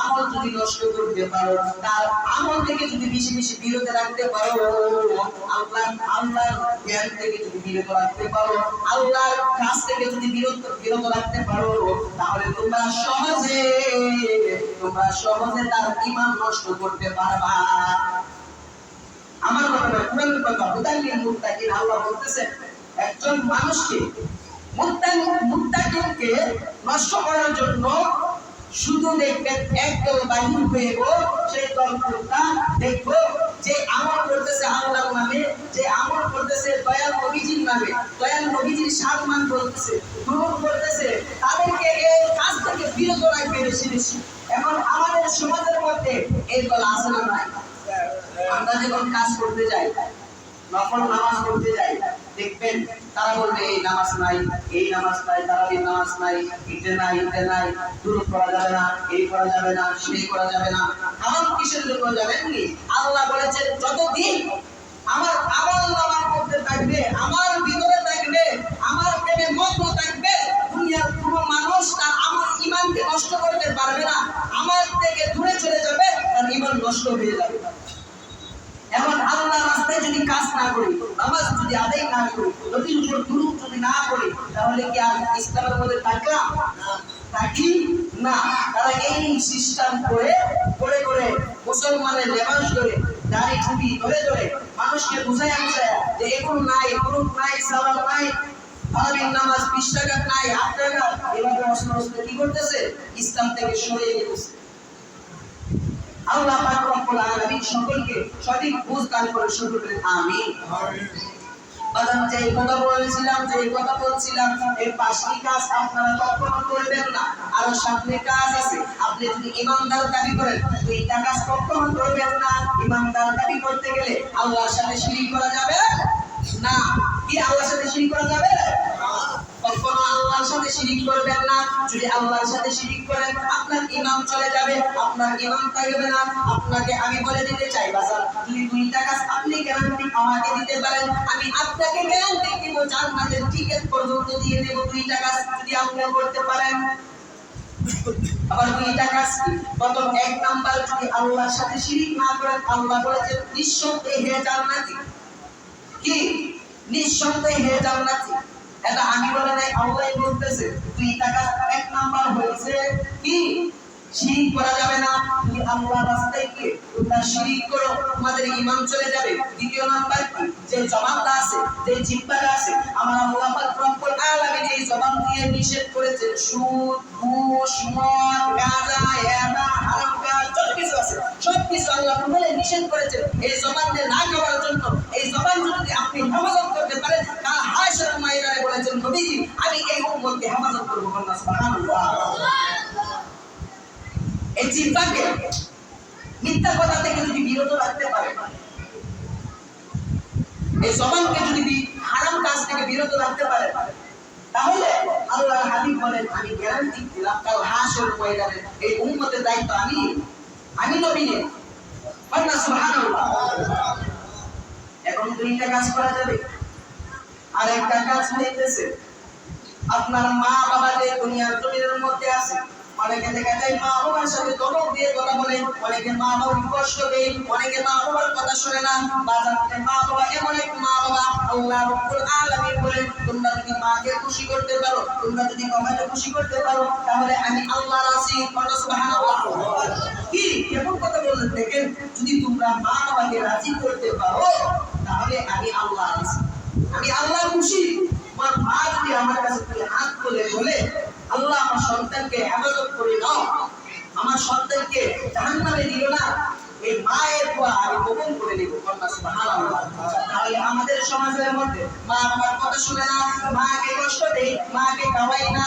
আমল যদি নষ্ট করতে পারো, তার আমল থেকে যদি বেশি বিরত রাখতে পারো, আল্লাহর জ্ঞান থেকে যদি বিরত রাখতে পারো, আল্লাহর কাজ থেকে যদি বিরত রাখতে পারো, তাহলে তোমরা সহজে তার ঈমান নষ্ট করতে পারবা। আমার কথা না, কোরআনের কথা। হুদাল লিল মুত্তাকিন, আল্লাহ বলতেছেন একজন মানুষকে, মুত্তাকিনকে নষ্ট করার জন্য শুধু দেখবেন একদল বাহির হয়ে সেই দলটা দেখবো যে আমল করতেছে আল্লাহর নামে, যে আমল করতেছে দয়াল নবীজির নামে, দয়াল নবীজির সম্মান করতেছে, গ্রহণ করতেছে, তাদেরকে এই কাজ থেকে বিরত রাখবে বেশি। এখন আমাদের সমাজের মধ্যে এই দল আছে না নাই? আমরা যখন কাজ করতে যাই, নফল নামাজ পড়তে যাই, দেখবেন তারা বলবে এই নামাজ নাই, তারাবির নামাজ নাই, ইতে নাই, দুরূদ পড়া যাবে না, এই করা যাবে না, সেই করা যাবে না। কারণ কিসের জন্য জানেননি? আল্লাহ বলেছেন যতদিন আমার আমল নামার মধ্যে থাকবে, আমার ভিতরে থাকবে, আমার প্রেমে মগ্ন থাকবে, দুনিয়ার কোনো মানুষ তার আমার ঈমানকে নষ্ট করতে পারবে না। আমার থেকে দূরে চলে যাবে, তার ঈমান নষ্ট হয়ে যাবে। এখন আল্লাহর রাস্তায় যদি কাজ না করি, নামাজ যদি আদায় না করি, নবীর উপর দুরূদ যদি না করি, তাহলে কি আর ইসলামের মধ্যে থাকলাম? থাকি না। তারা এই সিস্টেম করে মুসলমানের লেবাস ধরে, দাড়ি টুপি ধরে মানুষকে বুঝাইয়া যে এখন নাই, গ্রুপ নাই, সালাম নাই, তারাবির নামাজ 20 টাকা নাই, 8 টাকা, এভাবে অস্ত্র কি করতেছে? ইসলাম থেকে সরিয়ে দিতেছে। আল্লাহ পাক রব্বুল আলামিন সকলকে সঠিক বুঝ দান করে, সকলকে আমিন। বাজান যে কথা বলছিলাম, এই 5টি কাজ আপনারা কখনো করবেন না। আর 7টি কাজ আছে। আপনি যদি ঈমানদার দাবি করেন, 2টা কাজ কখনো করবেন না। ঈমানদার দাবি করতে গেলে আল্লাহর সাথে শিরক করা যাবে না। কি আল্লাহর সাথে শিরক করা যাবে না? কখনো আল্লাহর সাথে শিরক করবেন না। যদি আল্লাহর সাথে শিরক করেন, আপনার ঈমান চলে যাবে, আপনার ঈমান থাকবে না। আপনাকে আমি বলে দিতে চাই বাজার, যদি 2টা কাজ আপনি গ্যারান্টি আমাকে দিতে পারেন, আমি আপনাকে গ্যারান্টি দিব জান্নাতের টিকেট পর্যন্ত দিয়ে দেব। 2টা কাজ যদি আপনি করতে পারেন। আবার 2টা কাজ কি? প্রথম 1 নাম্বার, যদি আল্লাহর সাথে শিরক না করেন, আল্লাহ বলেছেন নিঃসন্দেহে জান্নাতি। কি? নিঃসন্দেহে জান্নাতি। এটা আমি বলে নাই, আল্লাহই বলতেছে। 2টা কাজ, 1 নাম্বার হয়েছে কি? শিরক করা যাবে না। তুমি আল্লাহর রাস্তায় গিয়ে তোমরা শিরক করো, তোমাদের ঈমান চলে যাবে। 2য় নাম্বার কি? যে জবানটা আছে, যে জিহ্বাটা আছে, আমার আল্লাহ পাক রব্বুল আলামিন এই জবান দিয়ে নিষেধ করেছেন সুদ, ঘুষ, মদ, গাঁজা, ইয়াবা, হারাম কাজ, যত কিছু আছে সবকিছু আল্লাহ বলে নিষেধ করেছেন এই জবান দিয়ে না খাওয়ার জন্য। এই জবান যদি আপনি হেফাজত করতে পারেন, কাল হাশরের ময়দানে বলেছেন নবীজি, আমি এই উম্মতকে হেফাজত করব। সুবহানাল্লাহ। এই জিহ্বাকে মিথ্যা কথা থেকে যদি বিরত রাখতে পারে, এই জবানকে যদি হারাম কাজ থেকে বিরত রাখতে পারে, তাহলে আল্লাহর হাবিব বলেন আমি গ্যারান্টি দিলাম কাল হাশরের ময়দানে এই উম্মতের দায়িত্ব আমি নবী নেব। সুবহানাল্লাহ। এখন 2টা কাজ করা যাবে। আর একটা কাজ হইতেছে, আপনার মা বাবা যে দুনিয়ার জমিনের মধ্যে আছে, অনেকে দেখা যায় মা বাবার সাথে ধমক দিয়ে কথা বলে, অনেকে মা বাবার কষ্ট দেয়, অনেকে মা বাবার কথা শুনে না। বাজারে মা বাবা এমন এক মা বাবা আল্লাহ রাব্বুল আলামিন বলেন, তোমরা যদি মাকে খুশি করতে পারো, তোমরা যদি বাবাকে খুশি করতে পারো, তাহলে আমি আল্লাহ রাজি। সুবহানাল্লাহ। কি কেমন কথা বললেন দেখেন, যদি তোমরা মা বাবাকে রাজি করতে পারো তাহলে আমি আল্লাহ রাজি, আমি আল্লাহ খুশি। আমার মা যদি আমার কাছে হাত তুলে বলে, আল্লাহ আমার সন্তানকে হেফাজত করে নাও, আমার সন্তানকে জাহান্নামে দিও না, এই মায়ের দোয়া আমি কবুল করে নিব। সুবহানাল্লাহ। তাহলে আমাদের সমাজের মধ্যে মা বাবার কথা শুনে না, মাকে কষ্ট দেই, মাকে খাওয়াই না।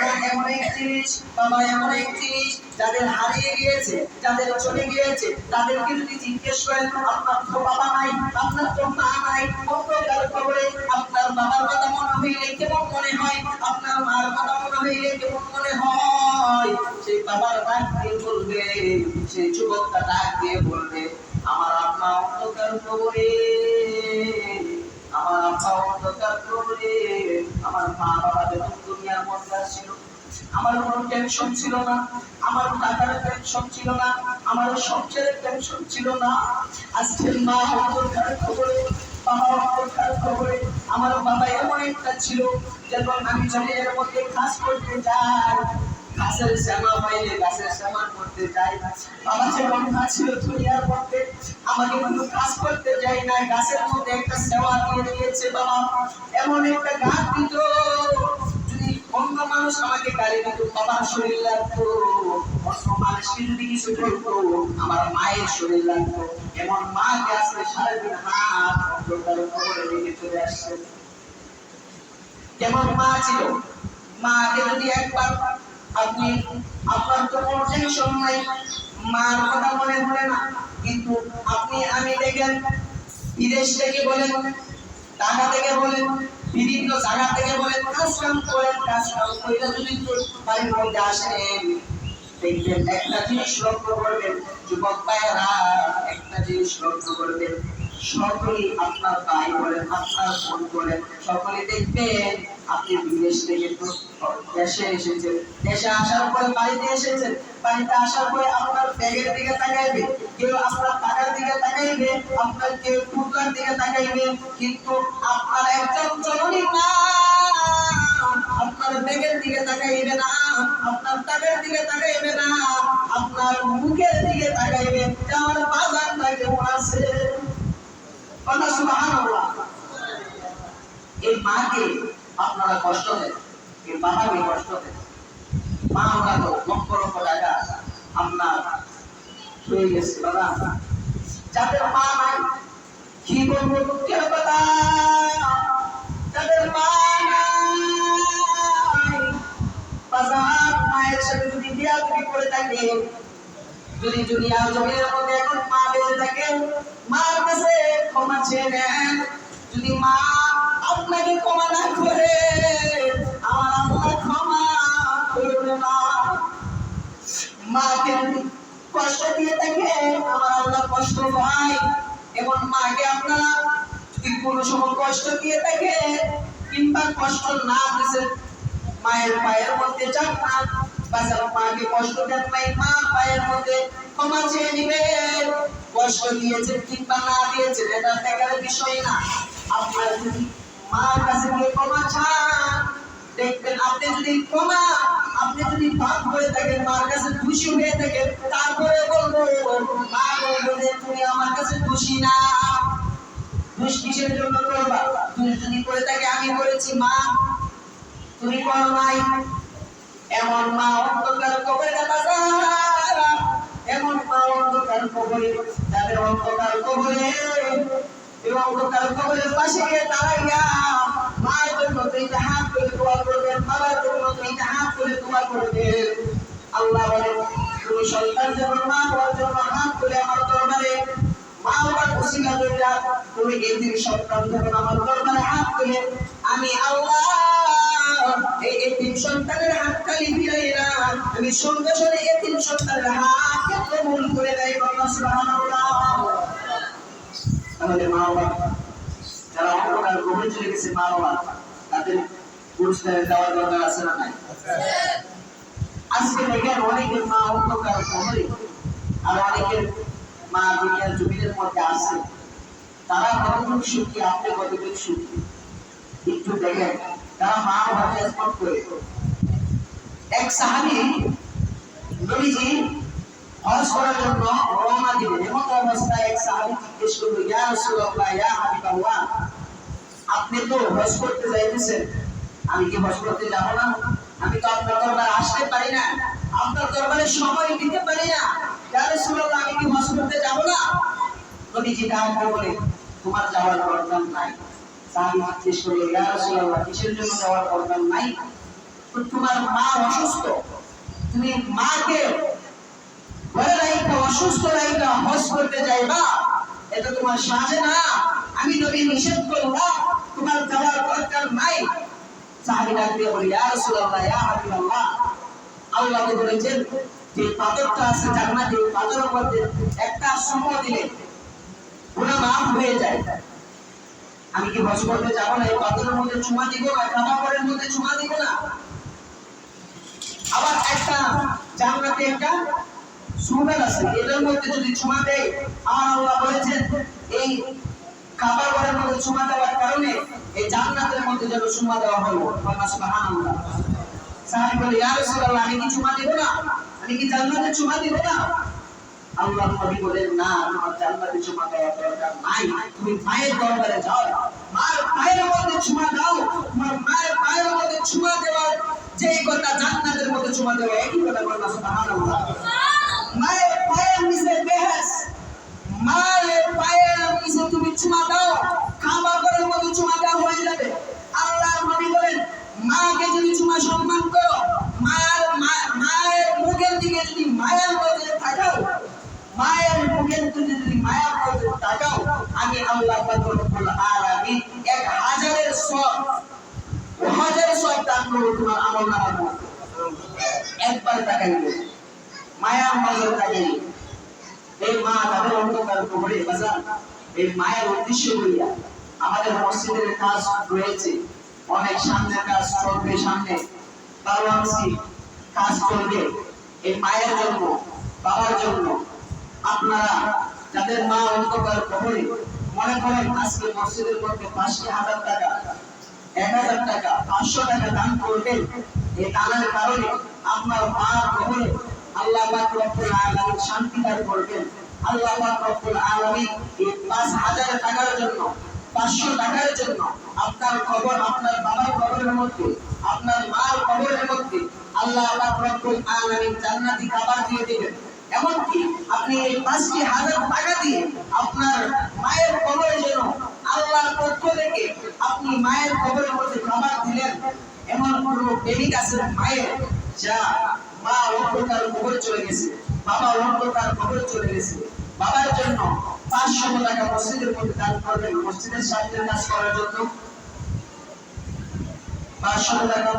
আরে এমন এক জিনিস, বাবা এমন এক জিনিস, যাদের হারিয়ে গিয়েছে, যাদের চলে গিয়েছে, তাদেরকে যদি জিজ্ঞেস করেন আপনার তো বাবা নাই, আপনার তো মা নাই, অন্ধকার কবরে আপনার বাবার কথা মনে হইলে কেমন মনে হয়, আপনার মার কথা মনে হইলে কেমন মনে হয়, সেই বাবার ডাক দিয়ে বলবে, সেই যুবকটা ডাক দিয়ে বলবে, আমার আম্মা অন্ধকার কবরে, আমার আব্বা অন্ধকার কবরে, আমার মা বাবা যখন দুনিয়ার মধ্যে ছিল আমার কোনো টেনশন ছিল না, আমার টাকার টেনশন ছিল না, আমার সংসারের টেনশন ছিল না। আজকে মা অন্ধকার কবরে, বাবা অন্ধকার কবরে। আমার বাবা এমন একটা ছিল, যখন আমি জমির মধ্যে কাজ করতে যাই, গাছের শ্যামা পাইলে গাছের শ্যামা করতে যাই, বাবা যখন কাজ ছিল দুনিয়ার মধ্যে, আমাকে কোনো কাজ করতে যাই না, গাছের মধ্যে একটা সেবা দিয়ে দিয়েছে বাবা, এমন একটা গাছ দিত, অন্য মানুষ আমাকে গালি দিত, বাবার শরীর লাগতো, অন্য মানুষকে যদি কিছু বলতো আমার মায়ের শরীর লাগতো। এমন মাকে আসলে সারাদিন হাত অন্ধকার কবরে রেখে চলে আসছে। কেমন মা ছিল, মাকে যদি একবার আপনি, আপনার তো কোনো টেনশন নাই, মার কথা মনে পড়ে না, কিন্তু আপনি আমি দেখেন বিদেশ থেকে বলেন, ঢাকা থেকে বলেন, বিভিন্ন জায়গা থেকে বলেন, কাজ কাম করেন, কাজ কাম করে যদি বাড়ির মধ্যে আসেন, দেখবেন একটা জিনিস লক্ষ্য করবেন, যুবক ভাইয়েরা একটা জিনিস লক্ষ্য করবেন, সকলেই আপনার ভাই বলেন, আপনার বোন বলেন, সকলে দেখবেন আপনি বিদেশ থেকে দেশে এসেছেন, দেশে আসার পরে বাড়িতে এসেছেন, বাড়িতে আসার পরে আপনার ব্যাগের দিকে তাকাইবে, কেউ আপনার টাকার দিকে তাকাইবে, আপনার কেউ টুকরার দিকে তাকাইবে, কিন্তু আপনার একজন জননী মা আপনার ব্যাগের দিকে তাকাইবে না, আপনার টাকার দিকে তাকাইবে না, আপনার মুখের দিকে তাকাইবে, আমার বাজারটা কেমন আছে। সুবহানাল্লাহ। এই মাকে আপনারা কষ্ট দেন, এই বাবাকে কষ্ট দেন, মা ওরা তো লক্ষ লক্ষ টাকা আপনার হয়ে গেছে বাবা, যাদের মা নাই কি বলবো দুঃখের কথা, যাদের মা নাই, বাজার মায়ের সাথে যদি বিয়া করে থাকে, যদি দুনিয়া জমির মধ্যে এখন মা বেঁচে থাকে, মার কাছে ক্ষমা চেয়ে নেন। যদি মা আপনাকে ক্ষমা না করে, আমার আল্লাহ ক্ষমা করবে না। মাকে কষ্ট দিয়ে থাকে, আমার আল্লাহ কষ্ট পায়। এবং মাকে আপনারা যদি কোনো সময় কষ্ট দিয়ে থাকে, কিংবা কষ্ট না দিয়েছেন, মায়ের পায়ের মধ্যে যান না, বাজার মাকে কষ্ট দেন নাই, মা পায়ের মধ্যে ক্ষমা চেয়ে নিবেন। কষ্ট দিয়েছেন কিংবা না দিয়েছেন এটা দেখার বিষয় না, আপনার যদি মার কাছে গিয়ে ক্ষমা চান, দেখবেন আপনি যদি ক্ষমা, আপনি যদি পাপ করে থাকেন, মার কাছে খুশি হয়ে থাকেন, তারপরে বলবো মা বলবো যে তুমি আমার কাছে খুশি না, দোষ কিসের জন্য করবা, তুমি যদি করে থাকে আমি করেছি মা, তুমি করো নাই। এমন মা অন্ধকার কবরে দেখা যায়, এমন মা অন্ধকার কবরে, যাদের অন্ধকার কবরে, এবং অন্ধকার কবরের পাশে গিয়ে দাঁড়াইয়া মায়ের জন্য দুইটা হাত করে দোয়া করবেন, বাবার জন্য দুইটা হাত করে দোয়া করবেন। আল্লাহ বলেন তুমি সন্তান যেমন মা বাবার জন্য হাত করে আমার দরবারে, মা বাবার ওসিলা কইরা তুমি এই দিন সন্তান যখন আমার দরবারে হাত করে, আমি আল্লাহ এই এতিম সন্তানের হাত খালি ফিরাইরা, আমি সঙ্গে সঙ্গে এতিম সন্তানের হাত কবুল করে দেয়। সুবহানাল্লাহ। তাহলে মা বাবা যারা অন্ধকার কবরে চলে গেছে, মা বাবা তাদের পুরস্কারে যাওয়ার দরকার আছে না নাই? আজকে দেখেন অনেকের মা অন্ধকার কবরে, আর অনেকের মা দুনিয়ার জমিনের মধ্যে আছে। তারা কতটুকু সুখী, আপনি কতটুকু সুখী একটু দেখেন। তারা মা ভাবে স্পট করে। এক সাহাবী নবীজি হজ করার জন্য রওনা দিলেন। এমন অবস্থায় এক সাহাবী জিজ্ঞেস করল, ইয়া রাসূলুল্লাহ, ইয়া হাবিবাল্লাহ, আপনি তো হজ করতে যাইতেছেন, আমি কি হজ করতে যাব না? আমি তো আপনার দরবারে আসতে পারি না, আপনার দরবারে সময় দিতে পারি না, ইয়া রাসূলুল্লাহ, আমি কি হজ করতে যাব না? নবীজি ডাক দিয়ে বলে, তোমার যাওয়ার দরকার নাই। সাহাবী জিজ্ঞেস করল, ইয়া রাসূলুল্লাহ, কিসের জন্য যাওয়ার দরকার নাই? তো তোমার মা অসুস্থ, তুমি মাকে বলে রাইখা, অসুস্থ রাইখা হজ করতে যাইবা, এটা তোমার সাজে না। আমি নবী নিষেধ করলাম, তোমার যাওয়ার দরকার নাই। সাহাবী ডাক দিয়ে বলে, ইয়া রাসূলুল্লাহ, ইয়া হাবিবাল্লাহ, আল্লাহ তো বলেছেন যে পাথরটা আছে জান্নাতে, পাথরের মধ্যে একটা চুমু দিলে গুনাহ মাফ হয়ে যায়। আমি কি হজ করতে যাব না? এই পাথরের মধ্যে চুমা দিব না, কাবাগরের মধ্যে চুমা দিব না। আবার একটা জান্নাতে একটা সুন্দর আছে, এটার মধ্যে যদি চুমা দেয়, আমার আল্লাহ বলেছেন এই কাবাগরের মধ্যে চুমা দেওয়ার কারণে এই জান্নাতের মধ্যে যেন চুমা দেওয়া হলো। সুবহানাল্লাহ। সাহাবী বলে, ইয়া রাসূলুল্লাহ, আমি কি চুমা দিব না? আমি কি জান্নাতে চুমা দিব না? আল্লাহ নবী বলেন, না, তোমার জান্নাতে চুমা দেওয়ার দরকার নাই। তুমি মায়ের দরবারে যাও, মার পায়ের মধ্যে চুমা দাও। তোমার মায়ের পায়ের মধ্যে চুমা দেওয়ার যেই কথা জান্নাতের মধ্যে চুমা দেওয়া একই কথা। বলনা সুবহানাল্লাহ। মায়ের পায়ের নিচে বেহেশ, মায়ের পায়ের নিচে তুমি চুমা দাও, কাবাগরের মধ্যে চুমা দেওয়া হয়ে যাবে। আল্লাহর নবী বলেন, মাকে যদি চুমা সম্মান করো, মায়ের মুখের দিকে যদি মায়ের মধ্যে তাকাও, মায়ের মুখের দিকে যদি মায়ের মধ্যে তাকাও, আমি আল্লাহ পাক রব্বুল আলামিন 1000-এর সওয়াব, 1000 সওয়াব দান করব তোমার আমলনামার মধ্যে। একবার তাকাইবে, মায়ার নজর তাকাইবে। এই মা তাদের অন্ধকার কবরে বাজার, এই মায়ের উদ্দেশ্য করিয়া আমাদের মসজিদের কাজ রয়েছে, অনেক সামনের কাজ চলবে, সামনে বারোয়াংশী কাজ চলবে। এই মায়ের জন্য, বাবার জন্য আপনারা যাদের মা অন্ধকার কবরে, মনে করেন আজকে মসজিদের মধ্যে 5,000 টাকা, 1,000 টাকা, 500 টাকা দান করবেন। এই দানের কারণে আপনার মা কবরে আল্লাহ পাক রব্বুল আলামিন শান্তি দান করবেন। আল্লাহ পাক রব্বুল আলামিন এই 5,000 টাকার জন্য, 500 টাকার জন্য আপনার কবর, আপনার বাবার কবরের মধ্যে, আপনার মার কবরের মধ্যে আল্লাহ পাক রব্বুল আলামিন জান্নাতি খাবার দিয়ে দিবেন। এমনকি আপনি এই 5,000 টাকা দিয়ে আপনার মায়ের কবরের জন্য আল্লাহর পক্ষ থেকে আপনি মায়ের কবরের মধ্যে খাবার দিলেন। এমন কোন বেবি আছে মায়ের, যা মা অন্ধকার কবরে চলে গেছে, বাবা অন্ধকার কবরে চলে গেছে, বাবার জন্য 500 টাকা মসজিদের মধ্যে দান করবেন, মসজিদের সামনে কাজ করার জন্য 500 টাকা।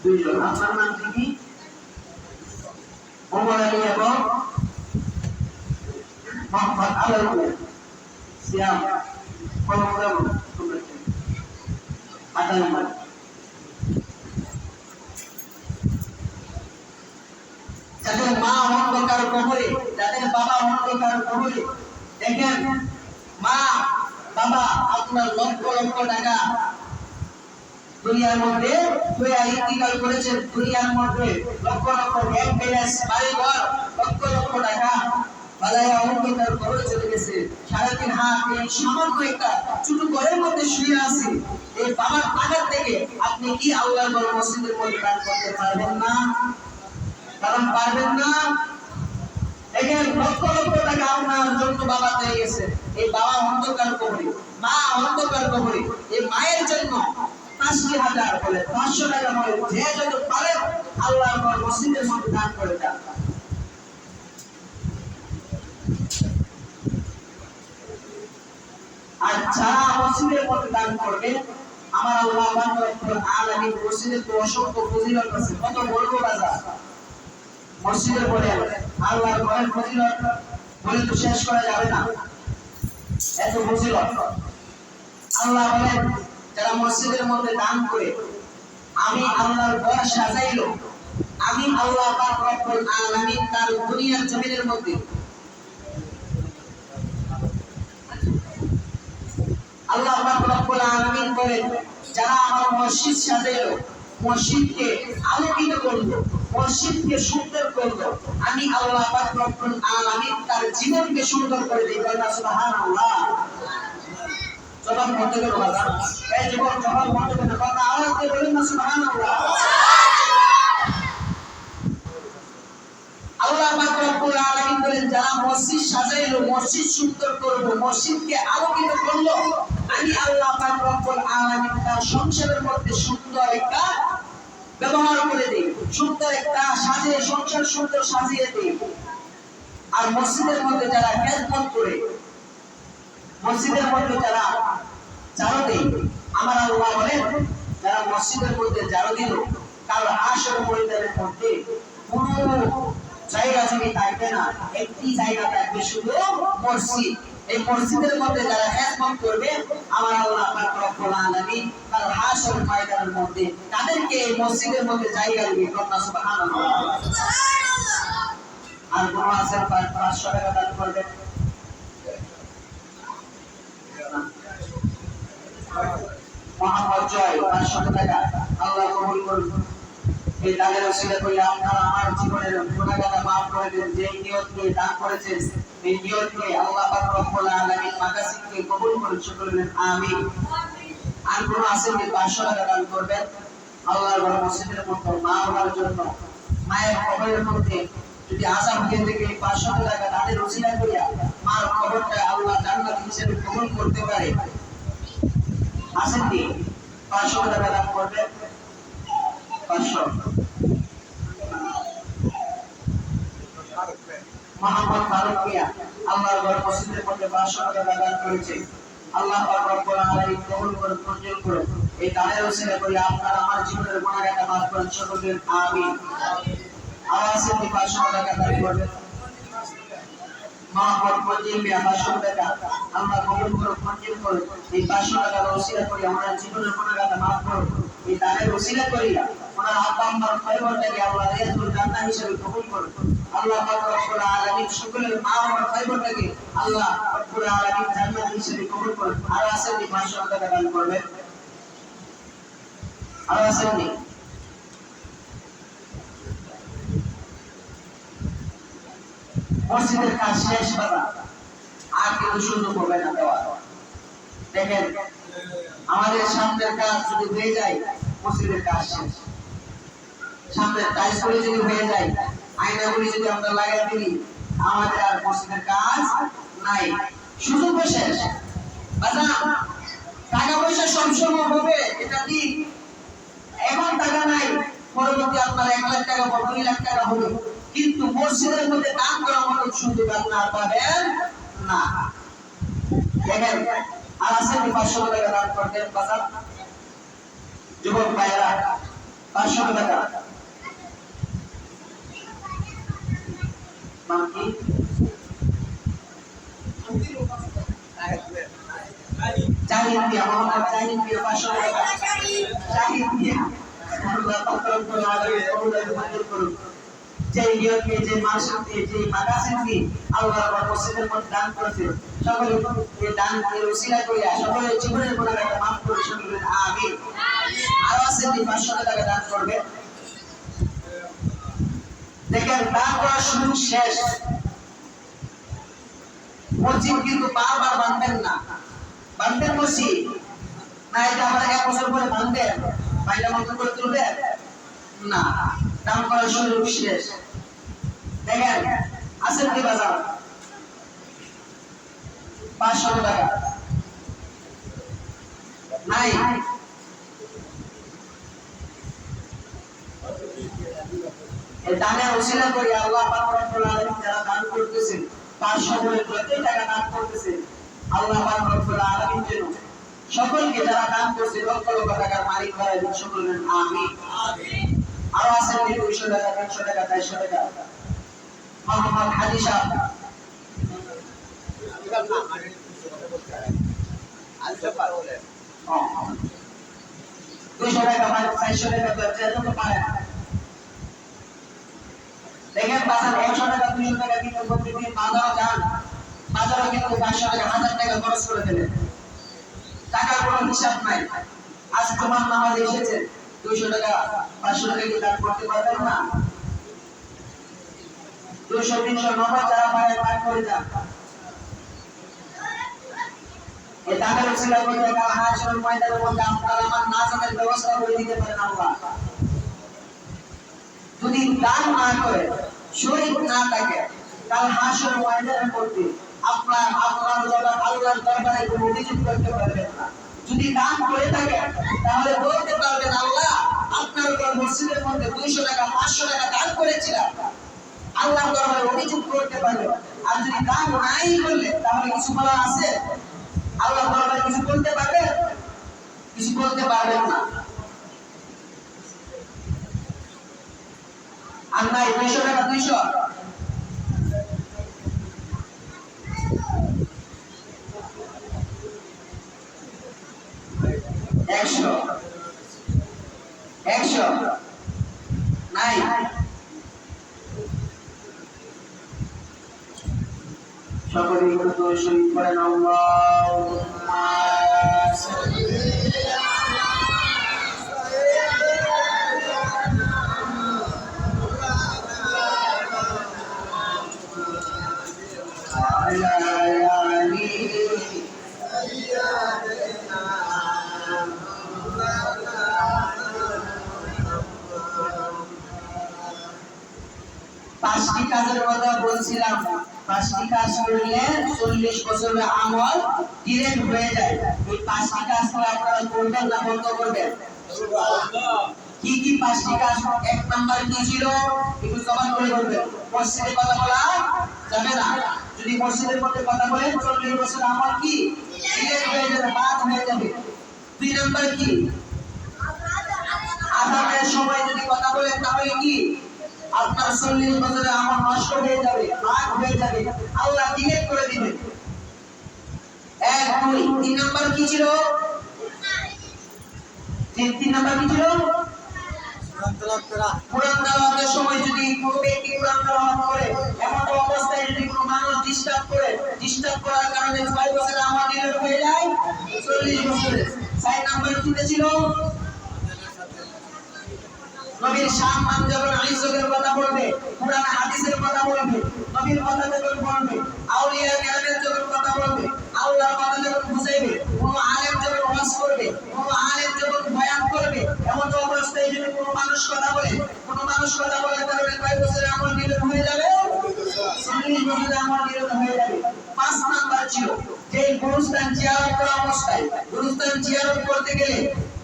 দুইজন, আপনার নাম কি? ওমর আলী এবং মোহাম্মদ আলাউল সিয়াম। কোন নাম? আদালমান। যাদের মা অন্ধকার কবরে, যাদের বাবা অন্ধকার কবরে, দেখেন মা বাবা আপনার লক্ষ লক্ষ টাকা দুনিয়ার মধ্যে ইন্তিকাল করেছেন, দুনিয়ার মধ্যে লক্ষ লক্ষ ব্যাংক ব্যালেন্স, বাড়িঘর, লক্ষ লক্ষ টাকা বাজারে অন্ধকার কবরে চলে গেছে। 3.5 হাত এই সামান্য একটা ছোট ঘরের মধ্যে শুয়ে আছে। এই বাবার টাকার থেকে আপনি কি আল্লাহর ঘর মসজিদের মধ্যে দান করতে পারবেন না? কারণ পারবেন না। দেখেন লক্ষ লক্ষ টাকা আপনার জন্য বাবা দিয়ে গেছে। এই বাবা অন্ধকার কবরে, মা অন্ধকার কবরে, এই মায়ের জন্য 5,000 বলে 500 টাকা বলে, যে যত পারে আল্লাহর ঘর মসজিদের মধ্যে দান করে দেন। আচ্ছা, মসজিদের মধ্যে দান করবে, আমার আল্লাহ পাক রব্বুল আলামিন মসজিদের তো অসংখ্য ফজিলত আছে, কত বড় বাজার মসজিদের পরে আল্লাহর ঘরের ফজিলত বলে তো শেষ করা যাবে না। এত ফজিলত। আল্লাহ বলেন যারা মসজিদের মধ্যে দান করে আমি আল্লাহর ঘর সাজাইলো, আমি আল্লাহ পাক রব্বুল আলামিন তার দুনিয়ার জমিনের মধ্যে আল্লাহ পাক রব্বুল আলামিন বলেন যারা আমার মসজিদ সাজাইলো, মসজিদকে আলোকিত করলো, মসজিদকে সুন্দর করলো, আমি আল্লাহ পাক রব্বুল আলামিন তার জীবনকে সুন্দর করে দেই। বলেন সুবহানাল্লাহ। জবান বলতে গেল বাবা, এই জীবন জবান বলতে গেল বাবা, আওয়াজ দিয়ে বলেন না সুবহানাল্লাহ। আল্লাহ পাক রব্বুল আলামিন বলেন যারা মসজিদ সাজাইলো, মসজিদ সুন্দর করলো, মসজিদকে আলোকিত করলো, আমি আল্লাহ পাক রব্বুল আলামিন তার সংসারের মধ্যে সুন্দর একটা ব্যবহার করে দেই, সুন্দর একটা সাজিয়ে সংসার সুন্দর সাজিয়ে দেই। আর মসজিদের মধ্যে যারা খেদমত করে, মসজিদের মধ্যে যারা ঝাড়ু দেয়, আমার আল্লাহ বলেন যারা মসজিদের মধ্যে ঝাড়ু দিল কাল হাসর ময়দানের মধ্যে কোনো জায়গা জমি থাকবে না, একটি জায়গা থাকবে শুধু মসজিদ। এই মসজিদের মধ্যে যারা খেদমত করবে আমার আল্লাহ পাক রব্বুল আলামিন কাল হাসর ময়দানের মধ্যে তাদেরকে এই মসজিদের মধ্যে জায়গা দিবে। সুবহানাল্লাহ। আর কোন আছে 500 টাকা দান করবে, মোহাম্মদ জয় 500 টাকা আল্লাহ কবুল করুন। এই দানের ওসিলা করে আপনারা আমার জীবনের গুনাহগাতা maaf করে দেন। যে নিয়ত নিয়ে দান করেছেন এই নিয়তকে আল্লাহ পাক রব্বুল আলামিন মাকাসিদকে কবুল করুন। সকলে বলেন আমিন। আর কোন আছেন যে 500 টাকা দান করবেন আল্লাহর ঘর মসজিদের মধ্যে মা বাবার জন্য, মায়ের কবরের মধ্যে যদি আযাব হয়ে থেকে 500 টাকা দানের ওসিলা করিয়া মার কবরটা আল্লাহ জান্নাত হিসেবে কবুল করতে পারে। আসেন কি 500 টাকা দান করবেন? 500 মোহাম্মদ ফারুক মিয়া আল্লাহর ঘর মসজিদের মধ্যে 500 টাকা দান করেছে। আল্লাহ পাক রব্বুল আলামিন কবুল করুন, মঞ্জুর করুন। এই দানের ওসিলা করে আপনারা আমার জীবনের গুনাহগাতা maaf করুন। সকলে আমিন। আওয়াজ দিয়ে 500 টাকা দান করবেন। মোহাম্মদ মঞ্জিল মিয়া 500 টাকা আল্লাহ কবুল করুন, মঞ্জুর করুন। এই 500 টাকার ওসিলা করে আমার জীবনের গুনাহগাতা maaf করুন। এই দানের ওসিলা করিয়া ওনার আব্বা আম্মার খয়বরটাকে আল্লাহ রিয়াজুল জান্নাহ হিসেবে কবুল করুন। আল্লাহ পাক রব্বুল আলামিন সকলের মা বাবার খয়বরটাকে আল্লাহ রব্বুল আলামিন জান্নাত হিসেবে কবুল করুন। আর আসেন 500 টাকা দান করবেন। আর আসেন মসজিদের কাজ শেষ বাবা, আর কিন্তু সুযোগ হবে না দেওয়া। দেখেন আমাদের সামনের কাজ যদি হয়ে যায় মসজিদের কাজ শেষ, সামনের টাইলস গুলি যদি হয়ে যায়, আয়নাগুলি যদি আমরা লাগাই দিই, আমাদের আর মসজিদের কাজ নাই, সুযোগ শেষ। বাজার টাকা পয়সা সবসময় হবে, এটা ঠিক। এখন টাকা নাই, পরবর্তী আপনার 1 লাখ টাকা বা 2 লাখ টাকা হবে, কিন্তু মসজিদের মধ্যে দান করার মতো সুযোগ আপনারা পাবেন না। দেখেন আর আসেন 500 টাকা দান করতেন বাজার যুবক ভাইরা, 500 টাকা বাকি জাহিদ দিয়া মোহাম্মদ জাহিদ দিয়া 500 টাকা জাহিদ দিয়া আল্লাহ পাক রব্বুল আলামিন কবুল মঞ্জুর করুন। যে নিয়তে যে মানসিকতে যে মাকাসিদকে আল্লাহর ঘর মসজিদের মধ্যে দান করেছেন সকলে এই দানের ওসিলা করিয়া সকলের জীবনের গুনাহগাতা maaf করে সকলে আমিন। আর আসেন 500 টাকা দান করবে। দেখেন দান করার সুযোগ শেষ, মসজিদ কিন্তু বারবার বানবেন না, বানবেন মসজিদ না, এটা আমরা 1 বছর পরে বানবেন, বাইরে মত করে তুলবেন না, দান করার সুযোগ শেষ। দেখেন আসেন কি বাজার 500 টাকা নাই, এই দানের ওসিলা করে আল্লাহ পাক রব্বুল আলামিন যারা দান করতেছেন 500 করে যতই টাকা দান করতেছেন আল্লাহ পাক রব্বুল আলামিন যেন সকলকে যারা দান করছে লক্ষ লক্ষ টাকার মালিক বানায় দিন। সকলে আমিন। আর আসেন 200 টাকা 300 টাকা 400 টাকা মোহাম্মদ হাজি সাহেব আচ্ছা পারলে 200 টাকা মানে 400 টাকা তো তো পারে না দেখেন বাজার 100 টাকা 200 টাকা কিনে প্রতিদিন বাজারে যান বাজারে কিন্তু 500 টাকা 1000 টাকা খরচ করে ফেলেন টাকার কোনো হিসাব নাই আজ তোমার নামাজ এসেছে 200 টাকা 500 টাকা কি দান করতে পারবেন না 200 300 নগদ যারা পায় দান করে যান এই টাকার উসিলা করে কাল হাসরের ময়দানের মধ্যে আপনারা আমার নাজাতের ব্যবস্থা করে দিতে পারেন আল্লাহ যদি দান না করে শরীক না থাকে কাল হাসরের ময়দানের মধ্যে আপনার জবাব আল্লাহর দরবারে কোনো অভিযোগ করতে পারবেন না যদি দান করে থাকে তাহলে বলতে পারবেন আল্লাহ আপনার উপর মসজিদের মধ্যে 200 টাকা 500 টাকা দান করেছিলাম আল্লাহর দরবারে অভিযোগ করতে পারবেন আর যদি দান নাই করলে তাহলে কিছু বলার আছে আল্লাহর দরবারে কিছু বলতে পারবেন কিছু বলতে পারবেন না আর নাই 200 টাকা 200 100 নাই সকলে একটু শরীফ করেন আল্লাহুম্মা পাঁচটি কাজের কথা বলছিলাম পাঁচটি কাজ করলে 40 বছরের আমল ডিরেক্ট হয়ে যায় এই পাঁচটি কাজ করে আপনারা করবেন না বন্ধ করবেন কি কি পাঁচটি কাজ এক নাম্বার কি ছিল একটু জবান করে বলবেন মসজিদে কথা বলা যাবে না যদি মসজিদের মধ্যে কথা বলেন 40 বছরের আমল কি ডিরেক্ট হয়ে যাবে বাদ হয়ে যাবে দুই নাম্বার কি আযানের সময় যদি কথা বলেন তাহলে কি আপনার 40 বছরের আমল নষ্ট হয়ে যাবে ভাগ হয়ে যাবে আল্লাহ ডিলিট করে দিবেন এক দুই তিন নাম্বার কি ছিল তিন নাম্বার কি ছিল কোরআন তেলাওয়াতের সময় যদি কোনো ব্যক্তি কোরআন তেলাওয়াত করে এমন অবস্থায় যদি কোনো মানুষ ডিস্টার্ব করার কারণে 6 বছরের আমল ডিলিট হয়ে যায় 40 বছরের 4 নাম্বার কি ছিল নবীর সম্মান যখন ইজ্জতের কথা বলবে কোরআন হাদিসের কথা বলবে নবীর কথা যখন বলবে আউলিয়া কেরামের যখন কথা বলবে আল্লাহর কথা যখন বুঝাইবে কোন আলেম যখন ওয়াজ করবে কোন আলেম যখন বয়ান করবে এমন অবস্থায় যদি কোনো মানুষ কথা বলে তাহলে কয় বছরের আমল ডিলিট হয়ে যাবে 40 বছরের আমল ডিলিট হয়ে যাবে 5 নাম্বার ছিল যে গুরুস্থান জিয়ারত করা অবস্থায় গুরুস্থান জিয়ারত করতে গেলে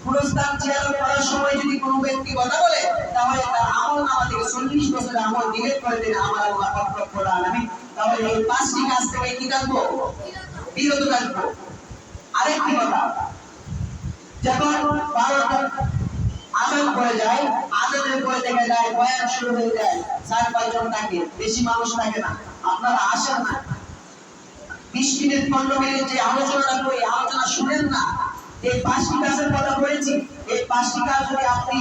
গুরুস্থান জিয়ারত করার সময় যদি কোনো ব্যক্তি কথা বলে তাহলে তার আমলনামা থেকে 40 বছরের আমল ডিলিট করে দেন আমার আল্লাহ পাক রব্বুল আলামিন তাহলে এই পাঁচটি কাজ থেকে কি থাকবো বিরত থাকবো আরেকটি কথা যখন 12টা আযান হয়ে যায় আযানের পরে দেখা যায় বয়ান শুরু হয়ে যায় 4-5 জন থাকে বেশি মানুষ থাকে না আপনারা আসেন না 20 মিনিট 15 মিনিট যে আলোচনাটা করি আলোচনা শুনেন না এই পাঁচটি কাজের কথা বলেছি এই পাঁচটি কাজ যদি আপনি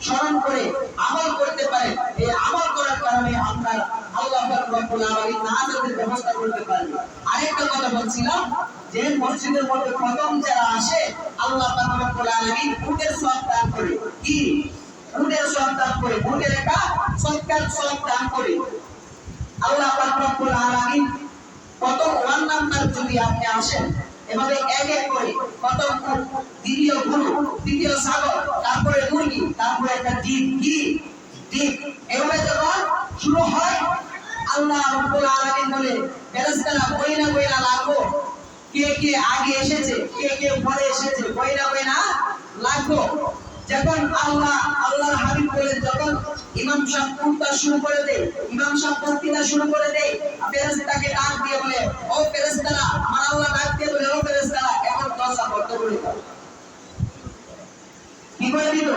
স্মরণ করে আমল করতে পারেন এই আমল করার কারণে আপনার আল্লাহ পাক রব্বুল আলামিন নাজাতের ব্যবস্থা করতে পারবে আরেকটা কথা বলছিলাম যে মসজিদের মধ্যে প্রথম যারা আসে আল্লাহ পাক রব্বুল আলামিন উটের সওয়াব দান করে কি উটের সওয়াব দান করে উটের একটা সৎকার সওয়াব দান করে আল্লাহ পাক রব্বুল আলামিন প্রথম ওয়ান নাম্বার যদি আপনি আসেন এভাবে এক এক করে প্রথম দ্বিতীয় গরু তৃতীয় ছাগল তারপরে মুরগি তারপরে একটা ডিম কি ডিম এভাবে যখন শুরু হয় আল্লাহ রাব্বুল আলামিন বলে ফেরেশতারা বইনা লাগো কে কে আগে এসেছে কে কে পরে এসেছে বইনা লাগো যখন আল্লাহর হাবিব বলেন যখন ইমাম সাহেব কুরতা শুরু করে দেয় ইমাম সাহেব বক্তৃতা শুরু করে দেয় ফেরেশতাকে ডাক দিয়ে বলে ও ফেরেশতারা আমার আল্লাহ ডাক দিয়ে বলে ও ফেরেশতারা এখন দরজা বন্ধ করে দাও কি করে দিল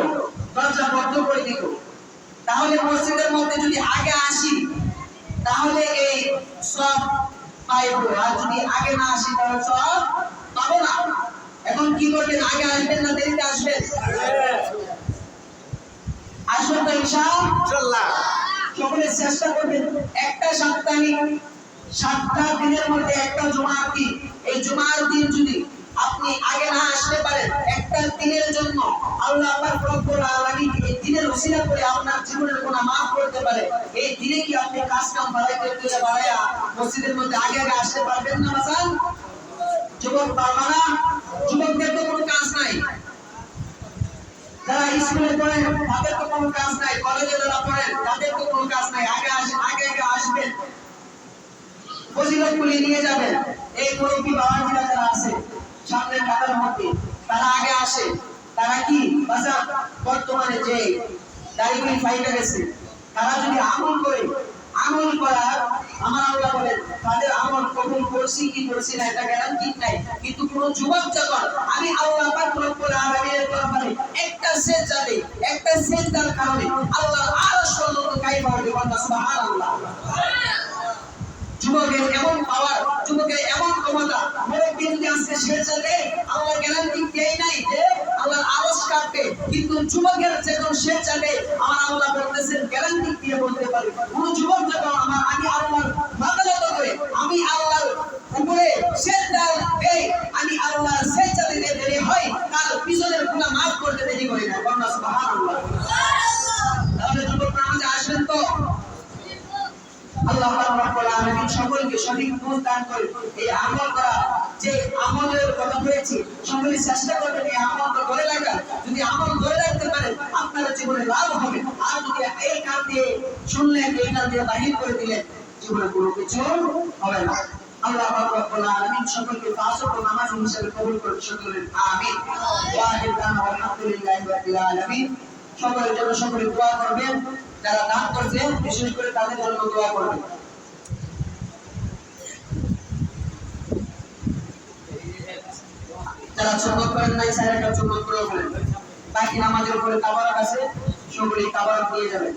দরজা বন্ধ করে দিল তাহলে মসজিদের মধ্যে যদি আগে আসি তাহলে এই সব পাইবো আর যদি আগে না আসি তাহলে সব পাবো না এখন কি করবেন? আগে আসবেন না দেরিতে আসবেন? আসবেন তো ইনশাআল্লাহ। সকলে চেষ্টা করবেন একটা সাপ্তাহিক 7টা দিনের মধ্যে একটা জুমার দিন, এই জুমার দিন যদি আপনি আগে না আসতে পারেন, একটা দিনের জন্য আল্লাহ পাক রব্বুল আলামিন এই দিনের ওসিলা করে আপনার জীবনের গুনাহ maaf করতে পারে। এই দিনে কি আপনি কাজ কাম বাড়ায়া মসজিদের মধ্যে আগে আগে আসতে পারবেন না বাজান? যুবক পারবা না? যুবকদের তো কোনো কাজ নাই, যারা স্কুলে পড়েন তাদের তো কোনো কাজ নাই, কলেজে যারা পড়েন তাদের তো কোনো কাজ নাই। আগে আগে আসবেন, ফজিলতগুলি নিয়ে যাবেন। এই মুরব্বী বাবাজিরা যারা আছে সামনে কাতার মধ্যে, তারা আগে আসে। তারা কি বাজার বর্তমানে যে দাড়িগুলি ফাইটা গেছে, তারা যদি আমল করে, আমল করার আমার আল্লাহ বলেন তাদের আমল কবুল করছি কি করছি না এটা গ্যারান্টি নাই। কিন্তু কোন যুবক যখন আমি আল্লাহ পাক রব্বুল আলামিনের দরবারে একটা সেজদা দেই, একটা সেজদার কারণে আল্লাহর আরশ পর্যন্ত কাইফা হবে, সুবহানাল্লাহ। যুবকের এমন পাওয়ার, যুবকের এমন ক্ষমতা, মুরব্বী যদি আজকে সেজদা দেয় আল্লাহ গ্যারান্টি দেয় নাই যে আল্লাহর আরশ কাঁপবে, কিন্তু যুবকের যখন সেজদা দেয় আমার আল্লাহ বলতেছেন গ্যারান্টি দিয়ে বলতে পারে কোন যুবক যখন আমি আল্লাহর মাতালত করে আমি আল্লাহর উপরে সেজদা দেই, আমি আল্লাহর সেজদা দিতে দেরি হয় তার পিছনের গুনাহ maaf করতে দেরি করে না, সুবহানাল্লাহ। তাহলে যুবক নামাজে আসবেন তো? আল্লাহ রাব্বুল আলামিন সকলকে সঠিক বুঝ দান করে। এই আমল করা, যে আমলের কথা বলেছি, সকলে চেষ্টা করবেন এই আমলটা ধরে রাখা। যদি আমল ধরে রাখতে পারেন আপনার জীবনে লাভ হবে। আর যদি এই কান দিয়ে শুনলেন, এই কান দিয়ে বাহির করে দিলেন, জীবনে কোনো কিছু হবে না। আল্লাহ রাব্বুল আলামিন সকলকে পাঁচ ওয়াক্ত নামাজ হিসেবে কবুল করুন, সকলে আমিন। ওয়া আলহামদুলিল্লাহি রাব্বিল আলামিন। সকলের জন্য সকলে দোয়া করবেন, যারা দান করছেন বিশেষ করে তাদের জন্য দোয়া করবেন। যারা সুন্নাত করেন নাই স্যার একটা সুন্নাত করে বলেন, বাকি নামাজের উপরে তাবারক আছে, সকলে তাবারক নিয়ে যাবেন।